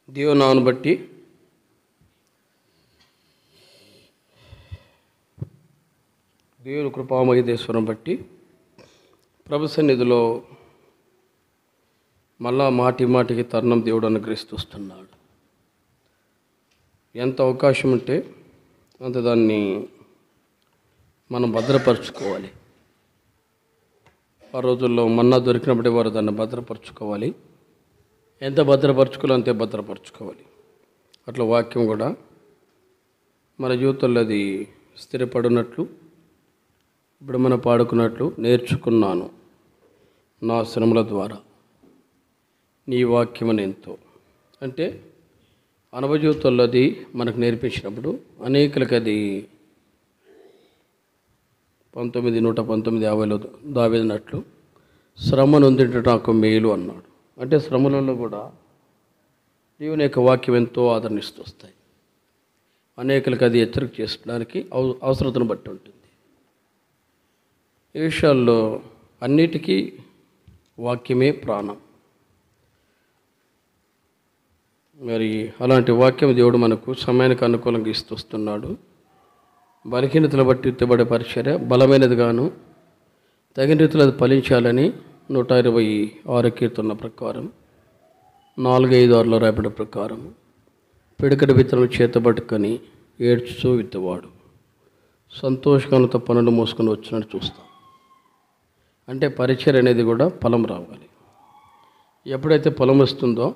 దేవునామను బట్టి దేవుని కృపామయదేశ్వరం బట్టి ప్రభు సన్నిధిలో మళ్ళా మాటి మాటికి తరుణం దేవుడు అనుగ్రహిస్తున్నాడు. ఎంత అవకాశం ఉంటే అంత దాన్ని మనం భద్రపరచుకోవాలి. ఆ రోజుల్లో మన్నా దొరికినప్పుడే వారు దాన్ని భద్రపరచుకోవాలి. ఎంత భద్రపరచుకోవాలో అంతే భద్రపరచుకోవాలి. అట్లా వాక్యం కూడా మన జీవితంలో అది స్థిరపడినట్లు ఇప్పుడు మనం పాడుకున్నట్లు నేర్చుకున్నాను నా శ్రమల ద్వారా నీ వాక్యమని ఎంతో అంటే అనుభవ జీవితంలో అది మనకు నేర్పించినప్పుడు అనేకులకి అది 1950లో దావీదునట్లు శ్రమ నొందింట నాకు మేలు అన్నాడు. అంటే శ్రమలలో కూడా దేవుని యొక్క వాక్యం ఎంతో ఆదరణిస్తూ వస్తాయి. అనేకులకి అది హెచ్చరిక చేసుకోవడానికి అవసరతను బట్టి ఉంటుంది. ఈ విషయాల్లో అన్నిటికీ వాక్యమే ప్రాణం. మరి అలాంటి వాక్యం దేవుడు మనకు సమయానికి అనుకూలంగా ఇస్తూ వస్తున్నాడు. బలహీనతలు బట్టి ఎత్తబడే పరిచర్య బలమైనదిగాను తగిన రీతిలో అది ఫలించాలని 126 కీర్తనల ప్రకారం 4-5-6లో రాబడిన ప్రకారం పిడకటి విత్తనం చేతబట్టుకొని ఏడ్చుతూ విత్తవాడు సంతోషంతో పనులు మోసుకొని వచ్చినట్టు చూస్తాం. అంటే పరిచర్య అనేది కూడా ఫలం రావాలి. ఎప్పుడైతే ఫలం వస్తుందో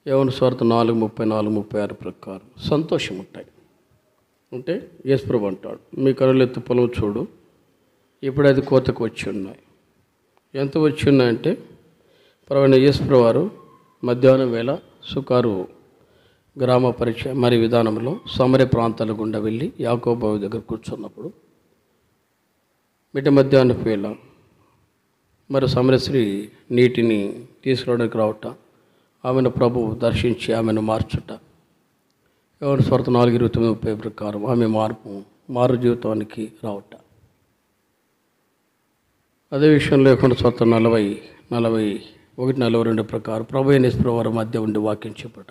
యోహాను సువార్త 4:34-36 ప్రకారం సంతోషం ఉంటాయి. అంటే యేసు ప్రభువు అంటాడు, మీ కనులు ఎత్తు పొలం చూడు, ఇప్పుడు అది కోతకు వచ్చి ఉన్నాయి. ఎంత వచ్చి ఉన్నాయంటే ప్రభువైన యేసు ప్రభువు వారు మధ్యాహ్నం వేళ సుకారు గ్రామ పరిచయ మరి విధానంలో సమరయ ప్రాంతాల గుండా వెళ్ళి యాకోబు బావి దగ్గర కూర్చున్నప్పుడు మిట్ట మధ్యాహ్నం వేళ మరి సమరశ్రీ నీటిని తీసుకురావడానికి రావట, ఆమెను ప్రభువు దర్శించి ఆమెను మార్చుట, యోహాను సువార్త 4:29-30 ప్రకారం ఆమె మారు జీవితానికి రావట. అదే విషయంలో యోహాను సువార్త 41-42 ప్రకారం ప్రభువైన యేసు ప్రభువు వారి మధ్య ఉండి వాక్యం చెప్పుట,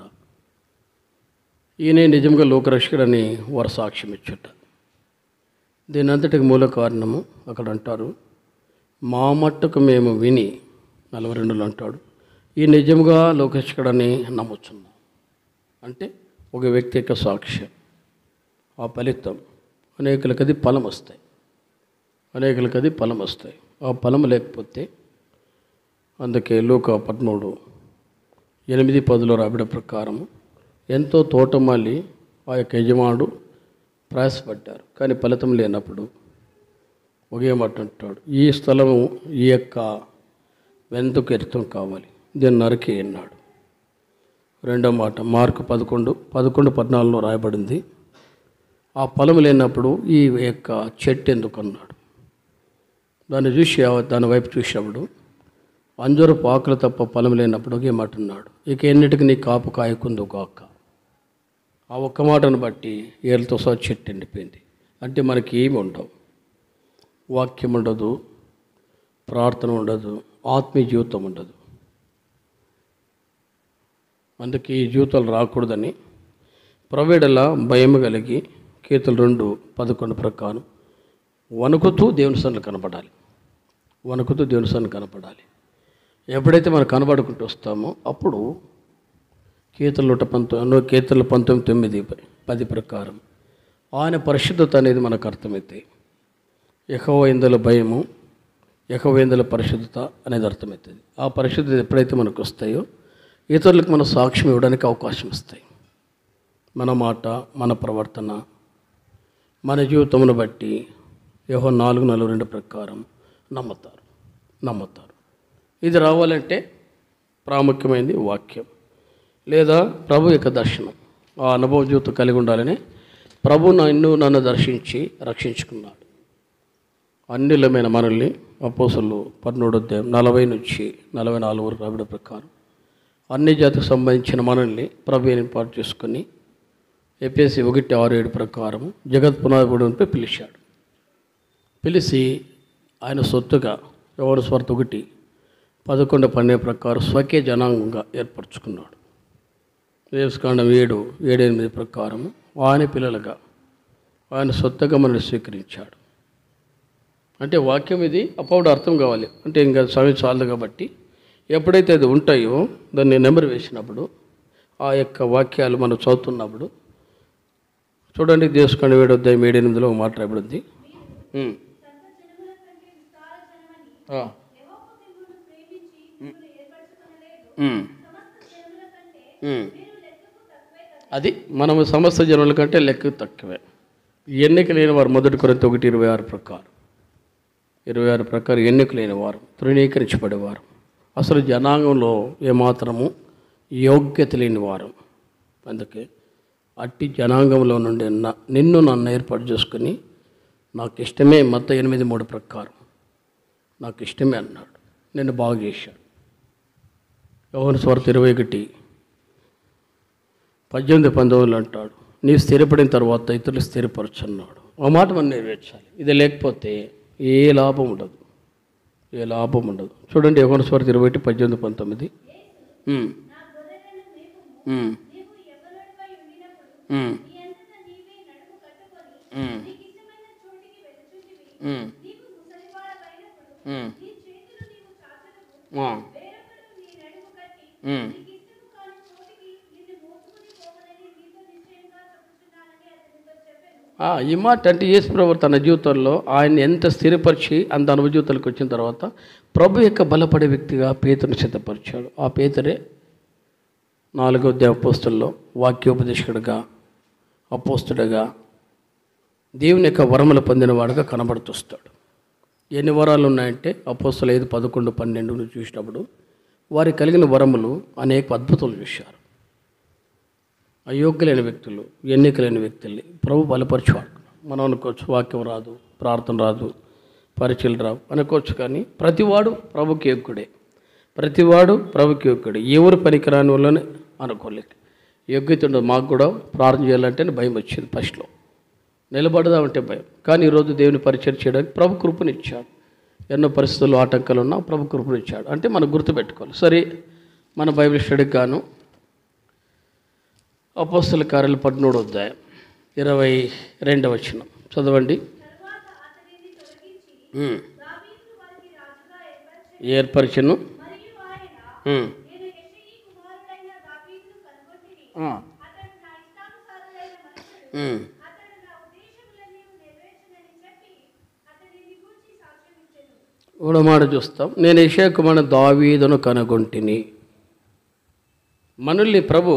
ఈయనే నిజంగా లోకరక్షకుడని వారు సాక్ష్యం ఇచ్చుట. దీని అంతటికి మూల కారణము అక్కడ అంటారు, మా మట్టుకు మేము విని 42లో అంటాడు, ఈ నిజంగా లోకరక్షకుడని నమ్ముచున్నాం. అంటే ఒక వ్యక్తి యొక్క సాక్ష్యం, ఆ ఫలితం అనేకులకి అది ఫలం వస్తాయి. ఆ ఫలం లేకపోతే అందుకే లూకా 13:8-10లో రాబడిన ప్రకారం ఎంతో తోటమాలి ఆ యొక్క యజమానుడు ప్రయాసపడ్డారు, కానీ ఫలితం లేనప్పుడు ఒకే మాట అంటాడు, ఈ స్థలము ఈ యొక్క వెందుకు ఎర్తం కావాలి, దీన్ని నరికి అన్నాడు. రెండో మాట మార్కు 11:14లో రాయబడింది, ఆ ఫలం లేనప్పుడు ఈ యొక్క చెట్టు ఎందుకు అన్నాడు. దాని వైపు చూసినప్పుడు అంజూరపు ఆకులు తప్ప ఫలం లేనప్పుడు ఒకే మాట అన్నాడు, ఇక ఎన్నిటికి నీ కాపు కాయకుందో కాక. ఆ ఒక్క మాటను బట్టి ఏళ్ళతో సహా చెట్టు ఎండిపోయింది. అంటే మనకి ఏమి ఉండవు, వాక్యం ఉండదు, ప్రార్థన ఉండదు, ఆత్మీయ జీవితం ఉండదు. అందుకే ఈ జీవితాలు రాకూడదని ప్రవేడలా భయం కలిగి కీర్తనలు 2:11 ప్రకారం వణుకుతూ దేవుని సన్నిధిలో కనపడాలి. ఎప్పుడైతే మనం కనబడుకుంటూ వస్తామో అప్పుడు కీర్తనలు 19:10 ప్రకారం ఆయన పరిశుద్ధత అనేది మనకు అర్థమవుతాయి. యెహోవా యందు భయము, యెహోవా యందు పరిశుద్ధత అనేది అర్థమవుతుంది. ఆ పరిశుద్ధత ఎప్పుడైతే మనకు వస్తాయో ఇతరులకు మన సాక్ష్యం ఇవ్వడానికి అవకాశం ఇస్తాయి. మన మాట, మన ప్రవర్తన, మన జీవితమును బట్టి యోహాను 4:42 ప్రకారం నమ్ముతారు. ఇది రావాలంటే ప్రాముఖ్యమైనది వాక్యం లేదా ప్రభు యొక్క దర్శనం. ఆ అనుభవ జీవితం కలిగి ఉండాలని ప్రభు నన్ను దర్శించి రక్షించుకున్నాడు. అన్యులమైన మనల్ని అపోస్తలులు 13:40-44 వరకు రాబడిన ప్రకారం అన్ని జాతికి సంబంధించిన మనల్ని ప్రభు ఏర్పాటు చేసుకొని ఎఫెసీ 1:6-7 ప్రకారం జగత్ పునాదిపై పిలిచాడు. పిలిచి ఆయన సొత్తుగా యోహాను సువార్త 1:11-12 ప్రకారం స్వకీయ జనాంగంగా ఏర్పరచుకున్నాడు. లేవియకాండం 7:8 ప్రకారము ఆయన పిల్లలుగా ఆయన సొత్తుగా మనల్ని స్వీకరించాడు. అంటే వాక్యం ఇది అప్పుడు అర్థం కావాలి. అంటే ఇంకా సమయం చాలదు కాబట్టి ఎప్పుడైతే అది ఉంటాయో దాన్ని నెంబర్ వేసినప్పుడు ఆ యొక్క వాక్యాలు మనం చదువుతున్నప్పుడు చూడండి, లేవియకాండం 7:8 ఒక మాట రాయబడింది. అది మనము సమస్త జనుల కంటే లెక్క తక్కువే. ఎన్నిక లేని వారు 1 కొరింథీ 1:26 ప్రకారం 26 ప్రకారం ఎన్నిక లేని వారు, తృణీకరించబడేవారు, అసలు జనాంగంలో ఏమాత్రము యోగ్యత లేని వారు. అందుకే అట్టి జనాంగంలో నుండి నన్ను ఏర్పాటు చేసుకుని నాకు ఇష్టమే, మత్తయి 8:3 ప్రకారం నాకు ఇష్టమే అన్నాడు. నేను బాగు చేశాడు. యోహాను సువార్త 21:18 అంటాడు, నీవు స్థిరపడిన తర్వాత ఇతరులు స్థిరపరచన్నాడు. ఆ మాట మనం నెరవేర్చాలి. ఇది లేకపోతే ఏ లాభం ఉండదు, ఏ లాభం ఉండదు. చూడండి, యోహాను సువార్త 21:18. ఈ మాట అంటే యేసు ప్రభు తన జీవితంలో ఆయన ఎంత స్థిరపరిచి అంత అనుభవ జీవితాలకు వచ్చిన తర్వాత ప్రభు యొక్క బలపడే వ్యక్తిగా పేతురుని సిద్ధపరిచాడు. ఆ పేతురే 4వ అధ్యాయ అపోస్తుల్లో వాక్యోపదేశకుడిగా, అపోస్తుడిగా, దేవుని యొక్క వరములు పొందినవాడుగా కనబడుతూస్తాడు. ఎన్ని వరాలు ఉన్నాయంటే అపోస్తులు 5:11-12 చూసినప్పుడు వారి కలిగిన వరములు అనేక అద్భుతాలు చూశారు. అయోగ్యులైన వ్యక్తులు, ఎన్నికలైన వ్యక్తుల్ని ప్రభు బలపరిచేవాడు. మనం అనుకోవచ్చు వాక్యం రాదు, ప్రార్థన రాదు, పరిచయలు రావు అనుకోవచ్చు. కానీ ప్రతివాడు ప్రభుకి యోగ్యుడే, ప్రతివాడు ప్రభుకి యోగ్యుడే. ఎవరు పనికిరాని వాళ్ళని అనుకోలేక యోగ్యత ఉండదు. మాకు కూడా ప్రార్థన చేయాలంటే భయం వచ్చింది ఫస్ట్లో, నిలబడదామంటే భయం. కానీ ఈరోజు దేవుని పరిచయం చేయడానికి ప్రభు కృపనిచ్చాడు. ఎన్నో పరిస్థితుల్లో ఆటంకాలు ఉన్నా ప్రభు కృపనిచ్చాడు. అంటే మనం గుర్తుపెట్టుకోవాలి. సరే, మన బైబిల్ స్టడీకి గాను అపోస్తల కార్యాలు 13వ అధ్యాయం 22వ వచనం చదవండి. ఏర్పరిచను ఒక మాట చూస్తాం. నేను యెషయా కుమారుడైన దావీదును కనుగొంటిని. మనల్ని ప్రభు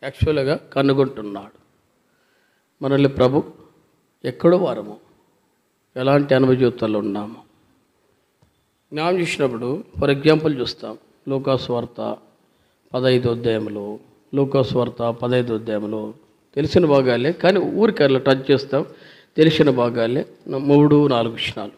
యాక్చువల్గా కనుగొంటున్నాడు. మనల్ని ప్రభు ఎక్కడో వారము, ఎలాంటి అనుభవ జీవితాల్లో ఉన్నాము జ్ఞానం చేసినప్పుడు ఫర్ ఎగ్జాంపుల్ చూస్తాం. లూకాసు వార్త 15వ అధ్యాయంలో, లూకాసు వార్త 15వ అధ్యాయంలో తెలిసిన భాగాలే, కానీ ఊరికి అట్లా టచ్ చేస్తాం. తెలిసిన భాగాలే 3-4 విషయాలు.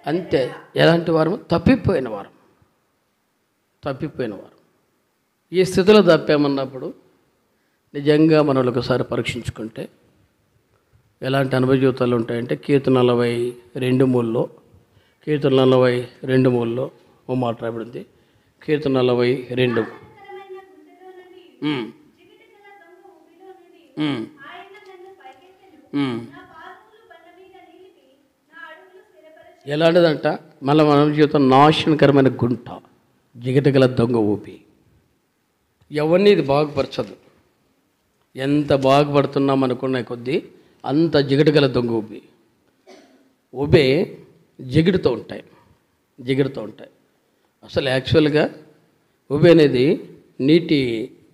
అంతే. ఎలాంటి వారు? తప్పిపోయిన వారు. ఈ స్థితిలో తప్పామన్నప్పుడు నిజంగా మనం ఒకసారి పరీక్షించుకుంటే ఎలాంటి అనుభవ జీవితాలు ఉంటాయంటే కీర్తన 42:3లో, కీర్తన 42:3లో ఓ మాట రాయబడింది. కీర్తన 42. ఎలాంటిదంట? మళ్ళీ మన జీవితం నాశనకరమైన గుంట, జిగటగల దొంగ ఊపి. ఎవరిని ఇది బాగుపరచదు. ఎంత బాగుపడుతున్నాం అనుకున్న కొద్దీ అంత జిగటగల దొంగ ఊపే జిగుడుతూ ఉంటాయి. అసలు యాక్చువల్గా ఊబి అనేది నీటి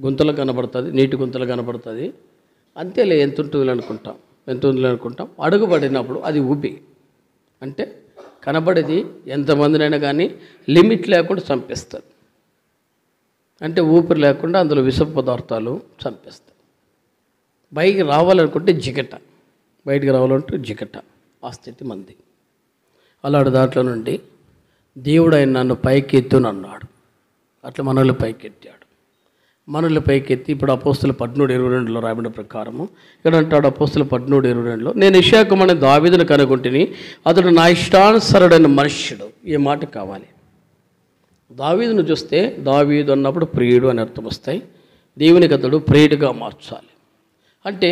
గుంతలు కనబడుతుంది. అంతేలే, ఎంత ఉంటుంది అనుకుంటాం. అడుగుపడినప్పుడు అది ఊబి. అంటే కనబడేది ఎంతమందినైనా కానీ లిమిట్ లేకుండా చంపేస్తుంది. అంటే ఊపిరి లేకుండా అందులో విష పదార్థాలు చంపేస్తాయి. బయటికి రావాలంటే జిగట. ఆ స్థితి మంది. అలాంటి దాంట్లో నుండి దేవుడు ఆయన నన్ను పైకెత్తునన్నాడు. అట్లా మనల్ని పైకెత్తాడు. మనుల పైకెత్తి. ఇప్పుడు అపోస్తుల 13:22 రాయబడిన ప్రకారము ఇక్కడ అంటాడు, అపోస్తుల 13:22, నేను యెషయా కుమారుడైన దావీదును కనుగొంటిని, అతడు నా ఇష్టానుసరుడైన మనుష్యుడు. ఈ మాట కావాలి. దావీదును చూస్తే దావీదు అన్నప్పుడు ప్రియుడు అని అర్థం వస్తాయి. దేవునికి అతడు ప్రియుడిగా మార్చాలి. అంటే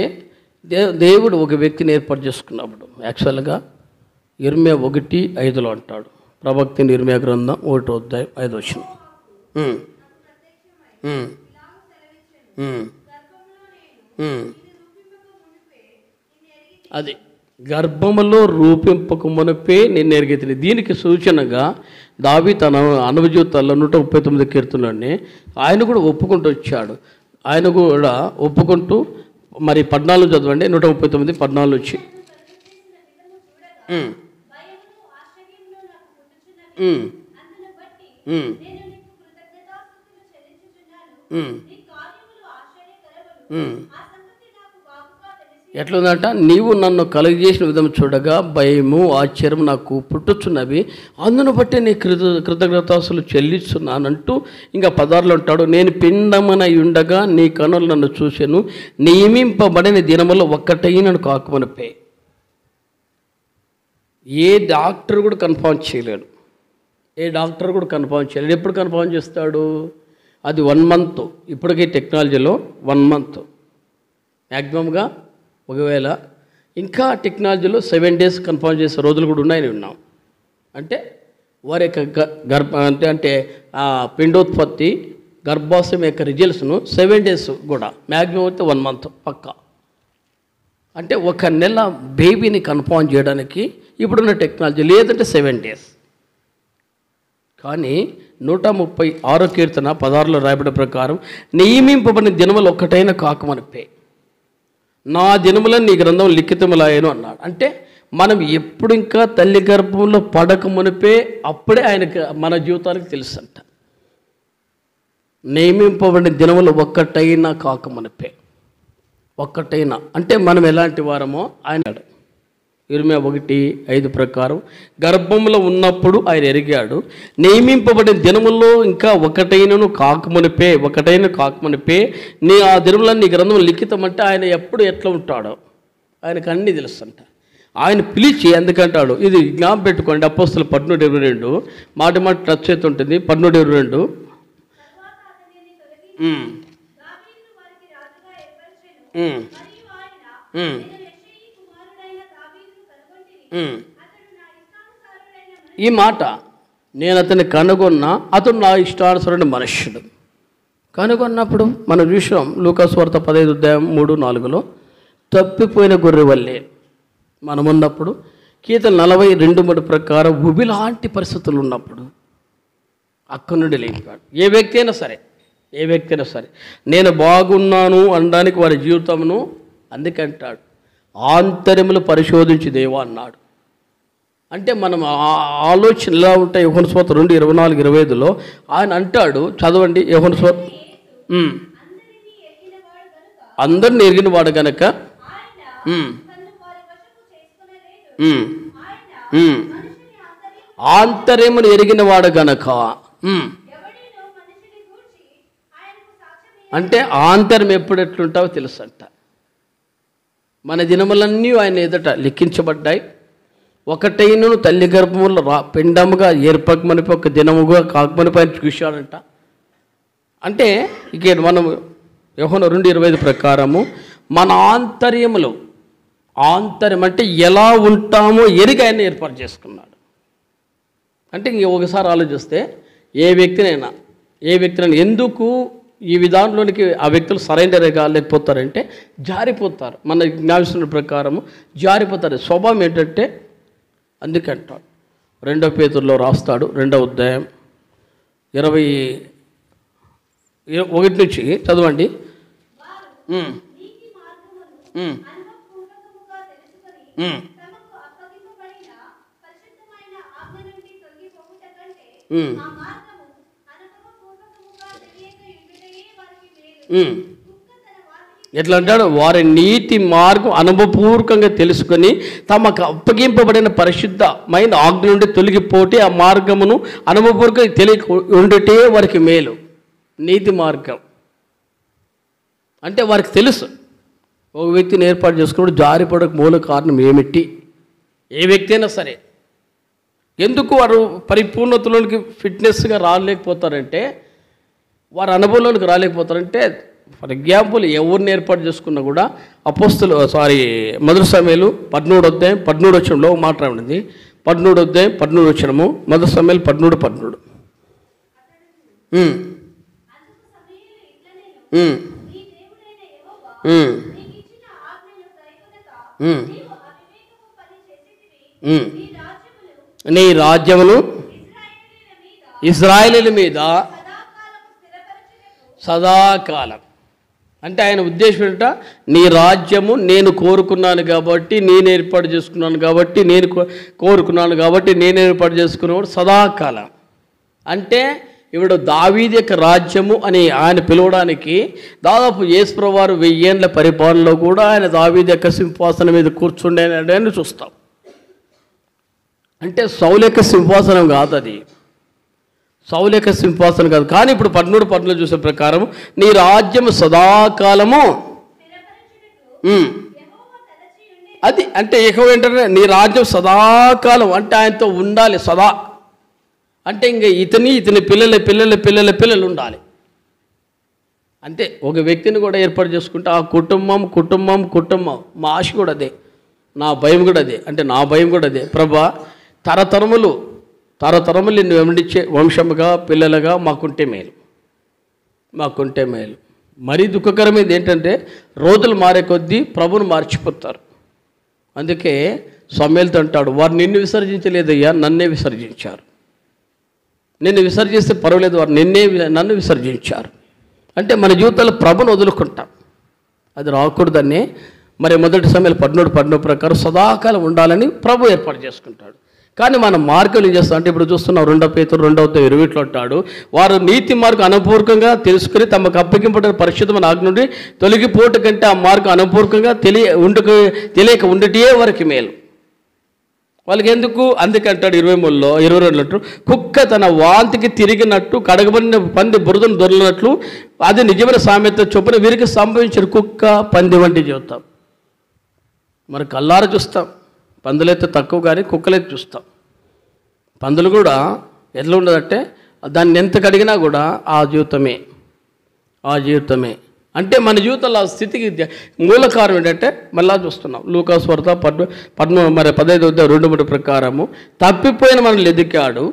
దేవుడు ఒక వ్యక్తిని ఏర్పాటు చేసుకున్నప్పుడు యాక్చువల్గా ఇర్మియా 1:5 అంటాడు, ప్రవక్తిని ఇర్మియా గ్రంథం 1:5. అది గర్భములో రూపింపక మునిపే నిన్ను ఎరిగితిని. దీనికి సూచనగా దావీదు తన అనుభవజీవితాల్లో 139 కీర్తనలోనే ఆయన కూడా ఒప్పుకుంటూ వచ్చాడు. ఆయన కూడా ఒప్పుకుంటూ మరి 14 చదవండి, 139 14 వచ్చి ఎట్లుందంట, నీవు నన్ను కలుగజేసిన విధం చూడగా భయము ఆశ్చర్యం నాకు పుట్టుచున్నవి, అందును బట్టి నీ కృతజ్ఞతాస్తులు చెల్లిస్తున్నానంటూ ఇంకా 16 ఉంటాడు, నేను పిండమనై ఉండగా నీ కనులు నన్ను చూశాను, నియమింపబడిన దినములో ఒక్కటైనను కాకుమనిపే. ఏ డాక్టర్ కూడా కన్ఫర్మ్ చేయలేడు. ఎప్పుడు కన్ఫర్మ్ చేస్తాడు? అది 1 month. ఇప్పటికీ టెక్నాలజీలో 1 month మ్యాక్సిమంగా. ఒకవేళ ఇంకా టెక్నాలజీలో 7 days కన్ఫర్మ్ చేసే రోజులు కూడా ఉన్నాయని ఉన్నాం. అంటే వారి యొక్క అంటే పిండోత్పత్తి గర్భాశయం యొక్క రిజల్ట్స్ను 7 days కూడా, మ్యాక్సిమం అయితే 1 month పక్కా. అంటే 1 నెల బేబీని కన్ఫర్మ్ చేయడానికి ఇప్పుడున్న టెక్నాలజీ, లేదంటే 7 days. కానీ 136 కీర్తన 16 రాయబడిన ప్రకారం నియమింపబడిన దినములు ఒక్కటైన కాకమనిపే, నా దినములను నీ గ్రంథం లిఖితములాయను అన్నాడు. అంటే మనం ఎప్పుడు ఇంకా తల్లి గర్భంలో పడక మునిపే అప్పుడే ఆయనకు మన జీవితానికి తెలుసంట. నియమింపబడిన దినములు ఒక్కటైనా కాకమనిపే. ఒక్కటైనా అంటే మనం ఎలాంటి వారమో ఆయన ఇర్మియా 1:5 ప్రకారం గర్భంలో ఉన్నప్పుడు ఆయన ఎరిగాడు. నియమింపబడిన దినముల్లో ఇంకా ఒకటైన కాకమునిపే నీ ఆ దినములను నీ గ్రంథం లిఖితం. అంటే ఆయన ఎప్పుడు ఎట్లా ఉంటాడో ఆయనకు అన్నీ తెలుసంట. ఆయన పిలిచి ఎందుకంటాడు, ఇది జ్ఞాపకం పెట్టుకోండి, అపోస్తుల 13:22 మాట టచ్ అవుతుంటుంది. 13:22 ఈ మాట, నేను అతన్ని కనుగొన్నా, అతను నా ఇష్టానుసరుడైన మనుష్యుడు. కనుగొన్నప్పుడు మనం చూసాం లూకాసు వార్త 15:3-4 తప్పిపోయిన గొర్రె వల్లే మనం ఉన్నప్పుడు, కీర్తన 42:3 ప్రకారం ఉబిలాంటి పరిస్థితులు ఉన్నప్పుడు అక్కడి నుండి లేపాడు. ఏ వ్యక్తి అయినా సరే నేను బాగున్నాను అనడానికి వారి జీవితమును అందుకంటాడు, ఆంతర్యములు పరిశోధించి దేవా అన్నాడు. అంటే మనం ఆలోచన ఎలా ఉంటాయి? యోహాను సువార్త 2:24-25 ఆయన అంటాడు, చదవండి యోహాను సువార్త. అందరిని ఎరిగిన వాడు గనక ఆంతర్యమును ఎరిగిన వాడు గనక. అంటే ఆంతర్యం ఎప్పుడు ఎట్లుంటావో తెలుసంట. మన దినములన్నీ ఆయన ఎదుట లిఖించబడ్డాయి. ఒకటైనను తల్లి గర్భములో పిండముగా ఏర్పకమనిపి ఒక దినముగా కాకమనిపి ఆయన చూశాడంట. అంటే ఇక మనం యోహాను 2:25 ప్రకారము మన ఆంతర్యములో, ఆంతర్యం అంటే ఎలా ఉంటామో ఎరిగి ఆయన ఏర్పాటు చేసుకున్నాడు. అంటే ఇంక ఒకసారి ఆలోచిస్తే ఏ వ్యక్తినైనా ఎందుకు ఈ విధానంలోనికి ఆ వ్యక్తులు సరైనగా లేకపోతారంటే జారిపోతారు. మన జ్ఞాపకం ప్రకారము జారిపోతారు. స్వభావం ఏంటంటే అందుకంటాడు 2 పేతురులో రాస్తాడు, 2వ అధ్యాయం 21 నుంచి చదవండి. ఎట్లా అంటాడు, వారి నీతి మార్గం అనుభవపూర్వకంగా తెలుసుకొని తమకు అప్పగింపబడిన పరిశుద్ధమైన ఆజ్ఞ నుండి తొలగిపోతే ఆ మార్గమును అనుభవపూర్వకంగా తెలియ ఉండటే వారికి మేలు. నీతి మార్గం అంటే వారికి తెలుసు ఒక వ్యక్తిని ఏర్పాటు చేసుకున్నప్పుడు జారిపడక మూల కారణం ఏమిటి. ఏ వ్యక్తి అయినా సరే ఎందుకు వారు పరిపూర్ణతలోనికి ఫిట్నెస్గా రాలేకపోతారంటే, వారి అనుభవంలోనికి రాలేకపోతారంటే, ఫర్ ఎగ్జాంపుల్ ఎవరిని ఏర్పాటు చేసుకున్నా కూడా మొదటి సమయాలు 13వ అధ్యాయం 13వ వచనంలో మాట్లాడింది. 13వ అధ్యాయం 13వ వచనము, మొదటి సమయాలు 13. నీ రాజ్యమును ఇశ్రాయేలీయుల మీద సదాకాలం. అంటే ఆయన ఉద్దేశం ఏంట, నీ రాజ్యము నేను కోరుకున్నాను కాబట్టి, నేను ఏర్పాటు చేసుకున్నాను కాబట్టి, నేను కోరుకున్నాను కాబట్టి, నేను ఏర్పాటు చేసుకున్నవాడు సదాకాలం. అంటే ఇప్పుడు దావీదు యొక్క రాజ్యము అని ఆయన పిలవడానికి దాదాపు యేసుప్రభువు వారు 1000 ఏళ్ల పరిపాలనలో కూడా ఆయన దావీదు యొక్క సింహాసనం మీద కూర్చుండేనని చూస్తాం. అంటే సౌలు యొక్క సింహాసనం కాదు, అది సౌలు యొక్క సింహాసనం కాదు. కానీ ఇప్పుడు 13 చూసే ప్రకారం నీ రాజ్యము సదాకాలము అది అంటే యెహోవా ఏంటంటే నీ రాజ్యం సదాకాలం అంటే ఆయనతో ఉండాలి సదా. అంటే ఇంకా ఇతని పిల్లలు ఉండాలి. అంటే ఒక వ్యక్తిని కూడా ఏర్పాటు చేసుకుంటే ఆ కుటుంబం మా ఆశ కూడా అదే, నా భయం కూడా అదే. అంటే నా భయం కూడా అదే, ప్రభా తరతరములు నిన్ను వెంబడించే వంశముగా పిల్లలుగా మాకుంటే మేలు. మరీ దుఃఖకరమైనది ఏంటంటే రోజులు మారే కొద్దీ ప్రభుని మార్చిపోతారు. అందుకే సమూయేలుతో అంటాడు, వారు నిన్ను విసర్జించలేదయ్యా, నన్నే విసర్జించారు. నిన్ను విసర్జిస్తే పర్వాలేదు, వారు నన్ను విసర్జించారు. అంటే మన జీవితాల్లో ప్రభుని వదులుకుంటాం, అది రాకూడదని. మరి మొదటి సమయాలు 13 ప్రకారం సదాకాలం ఉండాలని ప్రభు ఏర్పాటు చేసుకుంటాడు. కానీ మన మార్గం ఏం చేస్తాం అంటే ఇప్పుడు చూస్తున్నాం 2 పేతురు 2:20 అంటాడు, వారు నీతి మార్గం అనుపూర్వకంగా తెలుసుకుని తమకు అప్పగింపబడిన పరిశుద్ధమైన ఆజ్ఞ నుండి తొలగిపోటు కంటే ఆ మార్గం అనుపూర్వకంగా తెలియక ఉండటే వరకు మేలు. వాళ్ళకి ఎందుకు? అందుకంటాడు 22 కుక్క తన వాంతికి తిరిగినట్టు కడగబడిన పంది బురదను దొరలినట్లు అది నిజమైన సామెత చొప్పున వీరికి సంభవించిన కుక్క పంది వంటి జీవితం. మరి కల్లార చూస్తాం, పందులైతే తక్కువ కానీ కుక్కలైతే చూస్తాం. పందులు కూడా ఎట్లా ఉండదంటే దాన్ని ఎంత కడిగినా కూడా ఆ జీవితమే. అంటే మన జీవితంలో ఆ స్థితికి మూల కారణం ఏంటంటే మళ్ళా చూస్తున్నాం లూకాసు వార్త 15:2-3 ప్రకారము తప్పిపోయిన మనల్ని ఎదికాడు.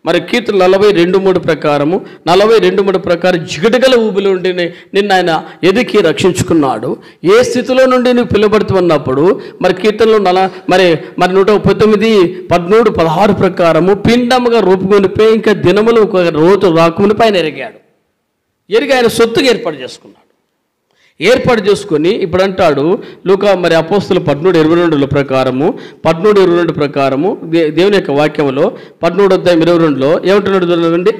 మరి కీర్తన 42:3 ప్రకారము 42:3 ప్రకారం జిగటగల ఊబిలో ఉండి నిన్ను ఆయన ఎదికి రక్షించుకున్నాడు. ఏ స్థితిలో నుండి నువ్వు పిలువబడుతున్నప్పుడు మరి కీర్తనలో 119:13-16 ప్రకారము పిండముగా రూపుకొనిపోయి ఇంకా దినములు ఒక రోజు రాకముని పైన ఎరిగి ఆయన సొత్తుగా ఏర్పాటు చేసుకొని ఇప్పుడు అంటాడు లూకా మరి అపోస్తుల 13:22 ప్రకారము 13:22 ప్రకారము దేవుని యొక్క వాక్యంలో 13:22 ఏమంటున్నాడు చూడండి.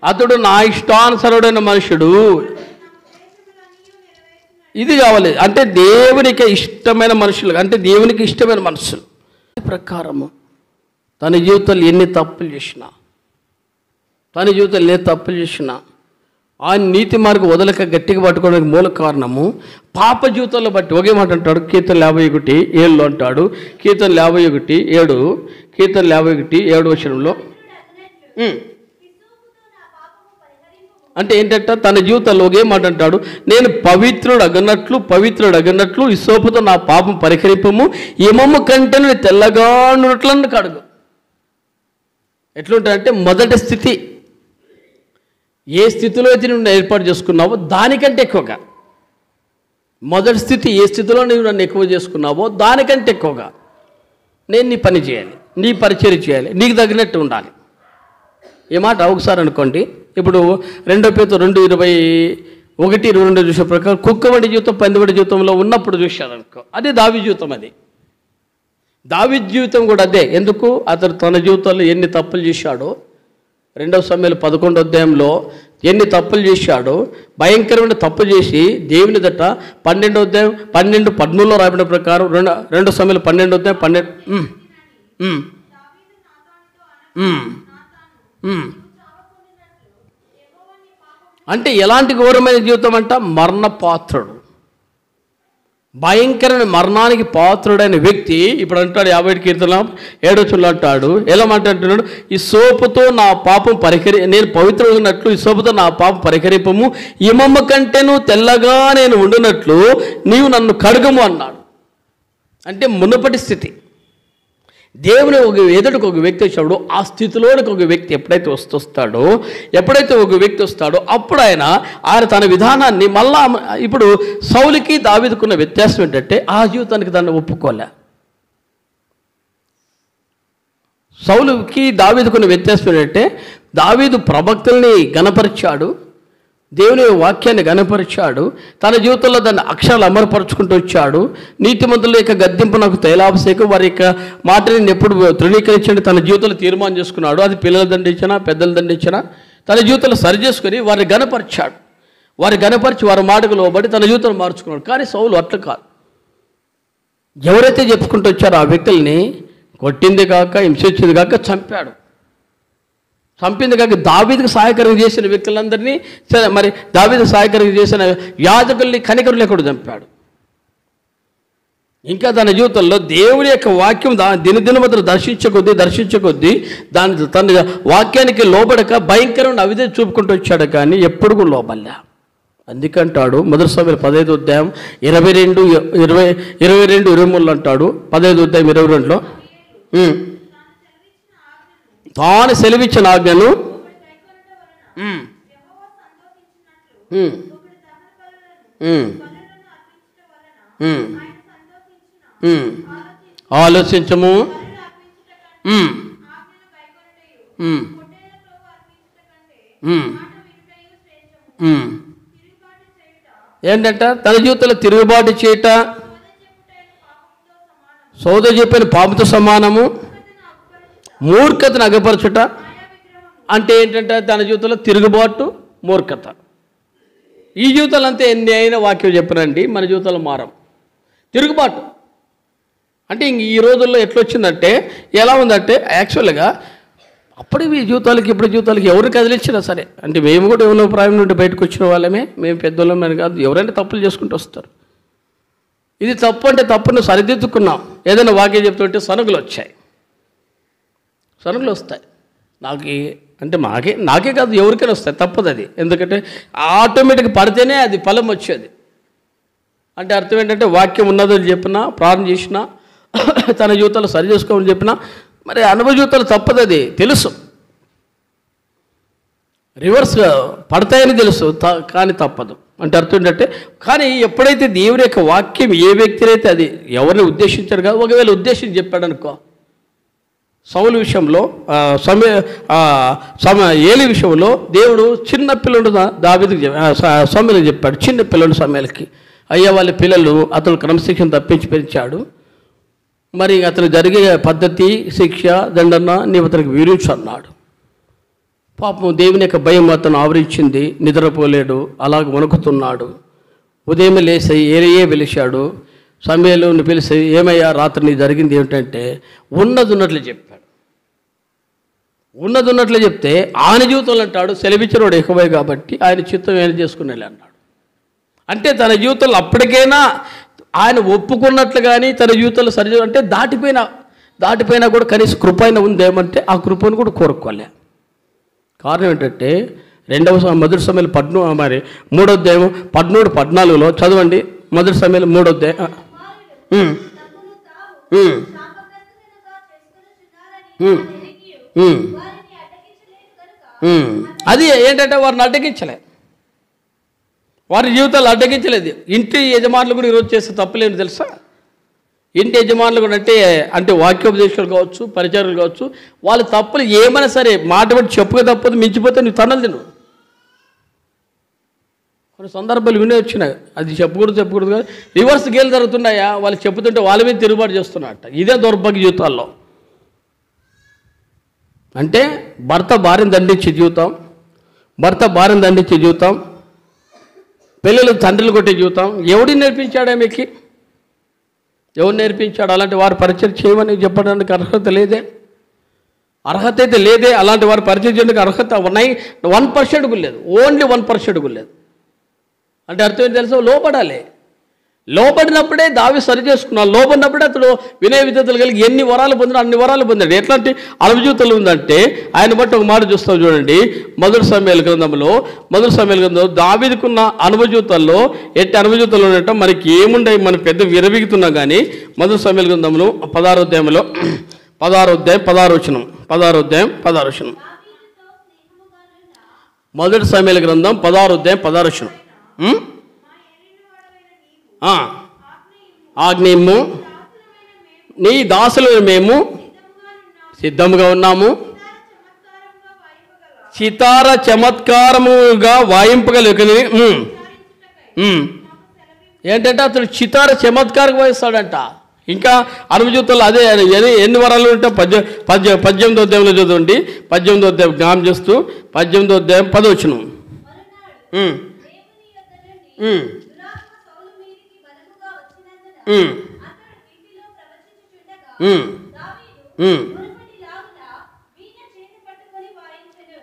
అతడు నా ఇష్టానుసారుడైన మనుషుడు. ఇది కావాలి అంటే దేవునికి ఇష్టమైన మనుషులు, అంటే దేవునికి ఇష్టమైన మనుషులు ప్రకారము తన జీవితంలో ఎన్ని తప్పులు చేసినా ఆయన నీతి మార్గం వదలక గట్టిగా పట్టుకోవడానికి మూల కారణము పాప జీవితంలో బట్టి. ఒకే మాట అంటాడు కీర్తన 51:7 అంటాడు, కీర్తన 51:7 వచనంలో. అంటే ఏంటంటే తన జీవితంలో ఒకే మాట అంటాడు, నేను పవిత్రుడు అగనట్లు ఇసోపుతో నా పాపం పరిహరింపము, హిమము కంటే తెల్లగా ఉన్నట్లను కడుగు. ఎట్లుంటాడంటే మొదటి స్థితి ఏ స్థితిలో అయితే నువ్వు ఏర్పాటు చేసుకున్నావో దానికంటే ఎక్కువగా, మొదటి స్థితి ఏ స్థితిలో నువ్వు నన్ను ఎక్కువ చేసుకున్నావో దానికంటే ఎక్కువగా నేను నీ పని చేయాలి, నీ పరిచర్య చేయాలి, నీకు తగినట్టు ఉండాలి. ఏ మాట ఒకసారి అనుకోండి. ఇప్పుడు 2 పేతురు 2:21-22 చూసే ప్రకారం కుక్క వంటి జీవితం పంది వంటి జీవితంలో ఉన్నప్పుడు చూశాడు అనుకో, అదే దావీదు జీవితం. దావీదు జీవితం కూడా అదే. ఎందుకు? అతను తన జీవితంలో ఎన్ని తప్పులు చేశాడో 2 సమయాలు 11వ అధ్యాయంలో ఎన్ని తప్పులు చేశాడో, భయంకరమైన తప్పు చేసి దేవుని దట 12వ అధ్యాయం 12:13 రాబడిన ప్రకారం 2 సమయాలు 12వ అధ్యాయం 12 అంటే ఎలాంటి ఘోరమైన జీవితం అంట? మరణపాత్రుడు, భయంకరమైన మరణానికి పాత్రుడైన వ్యక్తి. ఇప్పుడు అంటాడు 50 కీర్తన 7 అంటాడు, ఎలా అంటున్నాడు? ఈ సోపుతో నా పాపం నేను పవిత్రమైనట్లు ఈ సోపుతో నా పాపం పరిహరింపము, హిమమ్మ కంటేను తెల్లగా నేను ఉండునట్లు నీవు నన్ను కడుగము అన్నాడు. అంటే మునుపటి స్థితి. దేవుని ఎదుటికి ఒక వ్యక్తి వచ్చినప్పుడు ఆ స్థితిలోనికి ఒక వ్యక్తి ఎప్పుడైతే ఒక వ్యక్తి వస్తాడో అప్పుడు ఆయన తన విధానాన్ని మళ్ళా ఇప్పుడు సౌలుకి దావీదుకున్న వ్యత్యాసం ఏంటంటే ఆ జీవితానికి దాన్ని ఒప్పుకోలే. సౌలుకి దావీదుకున్న వ్యత్యాసం ఏంటంటే దావీదు ప్రవక్తల్ని గణపరిచాడు, దేవుని వాక్యాన్ని గణపరిచాడు, తన జీవితంలో దాన్ని అక్షరాలు అమరపరుచుకుంటూ వచ్చాడు. నీతిమంతుల యొక్క గద్దింపు నాకు తైలాభిషేకం, వారి యొక్క మాటని ఎప్పుడు తృణీకరించండి తన జీవితంలో తీర్మానం చేసుకున్నాడు. అది పిల్లలు దండించినా పెద్దలు దండించినా తన జీవితంలో సరి చేసుకుని వారిని గణపరిచాడు. వారి మాటకు లోబడి తన జీవితం మార్చుకున్నాడు. కానీ సౌలు అట్లా కాదు. ఎవరైతే చెప్పుకుంటూ వచ్చారో ఆ వ్యక్తుల్ని కొట్టింది కాక, హింసించింది కాక చంపింది కాక, దావీదుకు సహాయకరం చేసిన వ్యక్తులందరినీ, మరి దావీదు సహాయకరం చేసిన యాజకుల్ని కనికరం లేకుండా చంపాడు. ఇంకా తన జీవితంలో దేవుని యొక్క వాక్యం దినదినమతను దర్శించకొద్దీ తన వాక్యానికి లోబడక భయంకరమైన అవిధేయత చూపుకుంటూ వచ్చాడు, కానీ ఎప్పుడు కూడా లోబల్లా. అందుకంటాడు మొదటి సమయాలు 15వ అధ్యాయం 22-23 అంటాడు. 15వ అధ్యాయం 22లో తాను సెలవిచ్చిన ఆజ్ఞను ఆలోచించము, ఏంటంట? తన జీవితంలో తిరుగుబాటు చేయట సోద చెప్పిన పాపంతో సమానము, మూర్ఖతను అగపరచుట. అంటే ఏంటంటే తన జీవితంలో తిరుగుబాటు, మూర్ఖత. ఈ జీవితాలు అంతే. ఎన్ని అయినా వాక్యం చెప్పనండి, మన జీవితంలో మారం. తిరుగుబాటు అంటే ఇంక ఈ రోజుల్లో ఎట్లొచ్చిందంటే ఎలా ఉందంటే యాక్చువల్గా అప్పుడు ఈ జీవితాలకి ఇప్పుడు జీవితాలకి ఎవరు కదిలించినా సరే, అంటే మేము కూడా ఏమైనా ప్రాయం నుండి బయటకు వచ్చిన వాళ్ళమే, మేము పెద్దోళ్ళమే కాదు, ఎవరైనా తప్పులు చేసుకుంటూ వస్తారు. ఇది తప్పు అంటే తప్పును సరిదిద్దుకున్నాం. ఏదైనా వాక్యం చెప్తుంటే సనుగులు వస్తాయి. నాకే కాదు ఎవరికైనా వస్తాయి, తప్పదు అది. ఎందుకంటే ఆటోమేటిక్గా పడితేనే అది ఫలం వచ్చేది. అంటే అర్థం ఏంటంటే వాక్యం ఉన్నదని చెప్పినా, ప్రార్థన చేసినా, తన జీవితాలు సరి చేసుకోమని చెప్పినా, మరి అనుభవ జీవితాలు తప్పదు, అది తెలుసు. రివర్స్గా పడతాయని తెలుసు, కానీ తప్పదు. అంటే అర్థం ఏంటంటే, కానీ ఎప్పుడైతే దేవుని యొక్క వాక్యం ఏ వ్యక్తినైతే అది ఎవరిని ఉద్దేశించాడు కాదు, ఒకవేళ ఉద్దేశించి చెప్పాడు అనుకో. సౌలు విషయంలో ఏలి విషయంలో దేవుడు చిన్న పిల్లడు దావీదుకి సమయాలకు చెప్పాడు. చిన్న పిల్లడు సమయాలకి అయ్యా వాళ్ళ పిల్లలు అతను క్రమశిక్షణ తప్పించి పెంచాడు, మరి అతను జరిగే పద్ధతి శిక్ష దండన నీవు అతనికి వివరించు అన్నాడు. పాపం దేవుని యొక్క భయం అతను ఆవరించింది, నిద్రపోలేడు, అలాగ వణుకుతున్నాడు. ఉదయం లేచి ఏరియే పిలిచాడు. సమయంలో పిలిచి ఏమయ్యా రాత్రి నీ జరిగింది ఏమిటంటే ఉన్నది ఉన్నట్లు చెప్తే ఆయన జీవితంలో అంటాడు సెలవిచ్చినోడు ఎక్కువే కాబట్టి ఆయన చిత్తం ఏం చేసుకునేలే అన్నాడు. అంటే తన జీవితంలో అప్పటికైనా ఆయన ఒప్పుకున్నట్లు కానీ తన జీవితంలో సరి అంటే దాటిపోయినా కూడా కనీసం కృప అయినా ఉందేమంటే ఆ కృపను కూడా కోరుకోలే. కారణం ఏంటంటే మొదటి సమయంలో 3వ అధ్యాయం 13-14లో చదవండి. మొదటి సమయంలో 3వ అధ్యాయం అది ఏంటంటే వారిని అడ్డగించలే, వారి జీవితాలు అడ్డగించలేదు. ఇంటి యజమానులు కూడా ఈరోజు చేసే తప్పులేని తెలుసా? ఇంటి యజమానులు కూడా అంటే వాక్యోపదేశాలు కావచ్చు, పరిచారులు కావచ్చు, వాళ్ళ తప్పులు ఏమైనా సరే మాట బట్టి చెప్పుగా తప్పదు, మించిపోతే నువ్వు తన్నలు తిను. కొన్ని సందర్భాలు వినే వచ్చినాయి, అది చెప్పకూడదు కానీ రివర్స్ గేలు జరుగుతున్నాయా, వాళ్ళు చెప్పుతుంటే వాళ్ళ మీద తిరుగుబాటు చేస్తున్నట్ట. ఇదే దౌర్భాగ్య జీవితాల్లో. అంటే భర్త భార్యను దండించే జీవితం, భర్త భార్యను దండించే జీవితం, పిల్లలు తండ్రులు కొట్టే జీవితం ఎవడు నేర్పించాడు ఆమెకి? ఎవరు నేర్పించాడు? అలాంటి వారు పరిచయం చేయమని చెప్పడానికి అర్హత లేదే, అర్హత అయితే లేదే. అలాంటి వారు పరిచయం చేయడానికి అర్హత 1% కూడా లేదు, ఓన్లీ 1% కూడా లేదు. అంటే అర్థం ఏంటి తెలుసా? లోపడాలి. లోపడినప్పుడే దావీదు సరి చేసుకున్నాడు. లోపడినప్పుడే అతడు వినయ విధేయతలు కలిగి ఎన్ని వరాలు పొందినా అన్ని వరాలు పొందాడు. ఎట్లాంటి అనుభూతులు ఉందంటే ఆయన బట్టి ఒక మాట చూస్తాం చూడండి. మొదటి సమయాల గ్రంథంలో దావీదుకున్న అనుభూతుల్లో ఎట్టి అనుభూతులు ఉన్నట్టు మనకి ఏముండే, మన పెద్ద విరవిగుతున్నాం. కానీ మొదటి సమయాల గ్రంథంలో 16వ అధ్యాయంలో 16వ అధ్యాయం 16వ వచనం. మొదటి సమయాల గ్రంథం 16వ అధ్యాయం 16వ వచనం. ఆజ్ఞేయము, నీ దాసులు మేము సిద్ధముగా ఉన్నాము, సితార చమత్కారముగా వాయింపగలిగి. ఏంటంటే అతడు చితార చమత్కారం వాయిస్తాడంట. ఇంకా అనుభూతులు అదే ఎన్ని వరాలు ఉంటే 18వ అధ్యాయంలో చదవండి. 18వ అధ్యాయం జ్ఞాపకం చేస్తూ 18వ అధ్యాయం 10వ వచనం.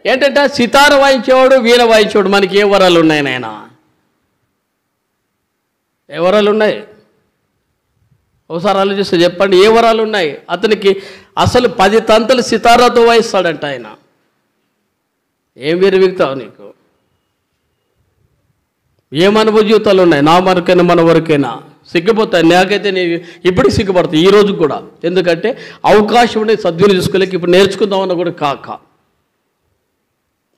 ఏంటంటే సితార వాయించేవాడు, వీణ వాయించేవాడు. మనకి ఏ వరాలు ఉన్నాయి నాయన? ఏ వరాలు ఉన్నాయి? ఒకసారి ఆలోచిస్తే చెప్పండి, ఏ వరాలు ఉన్నాయి? అతనికి అసలు 10 తంతులు సితారాతో వాయిస్తాడంట ఆయన. ఏం విరవిగుతావు నీకు? ఏం అనుభవ జీవితాలు ఉన్నాయి? నా వరకైనా మన వరకైనా సిగ్గిపోతాయి. నాకైతే నేను ఇప్పటికి సిగ్గుపడతాను, ఈ రోజు కూడా. ఎందుకంటే అవకాశం ఉండే సద్వినియోగం చేసుకోలేక ఇప్పుడు నేర్చుకుందామన్న కూడా కాక.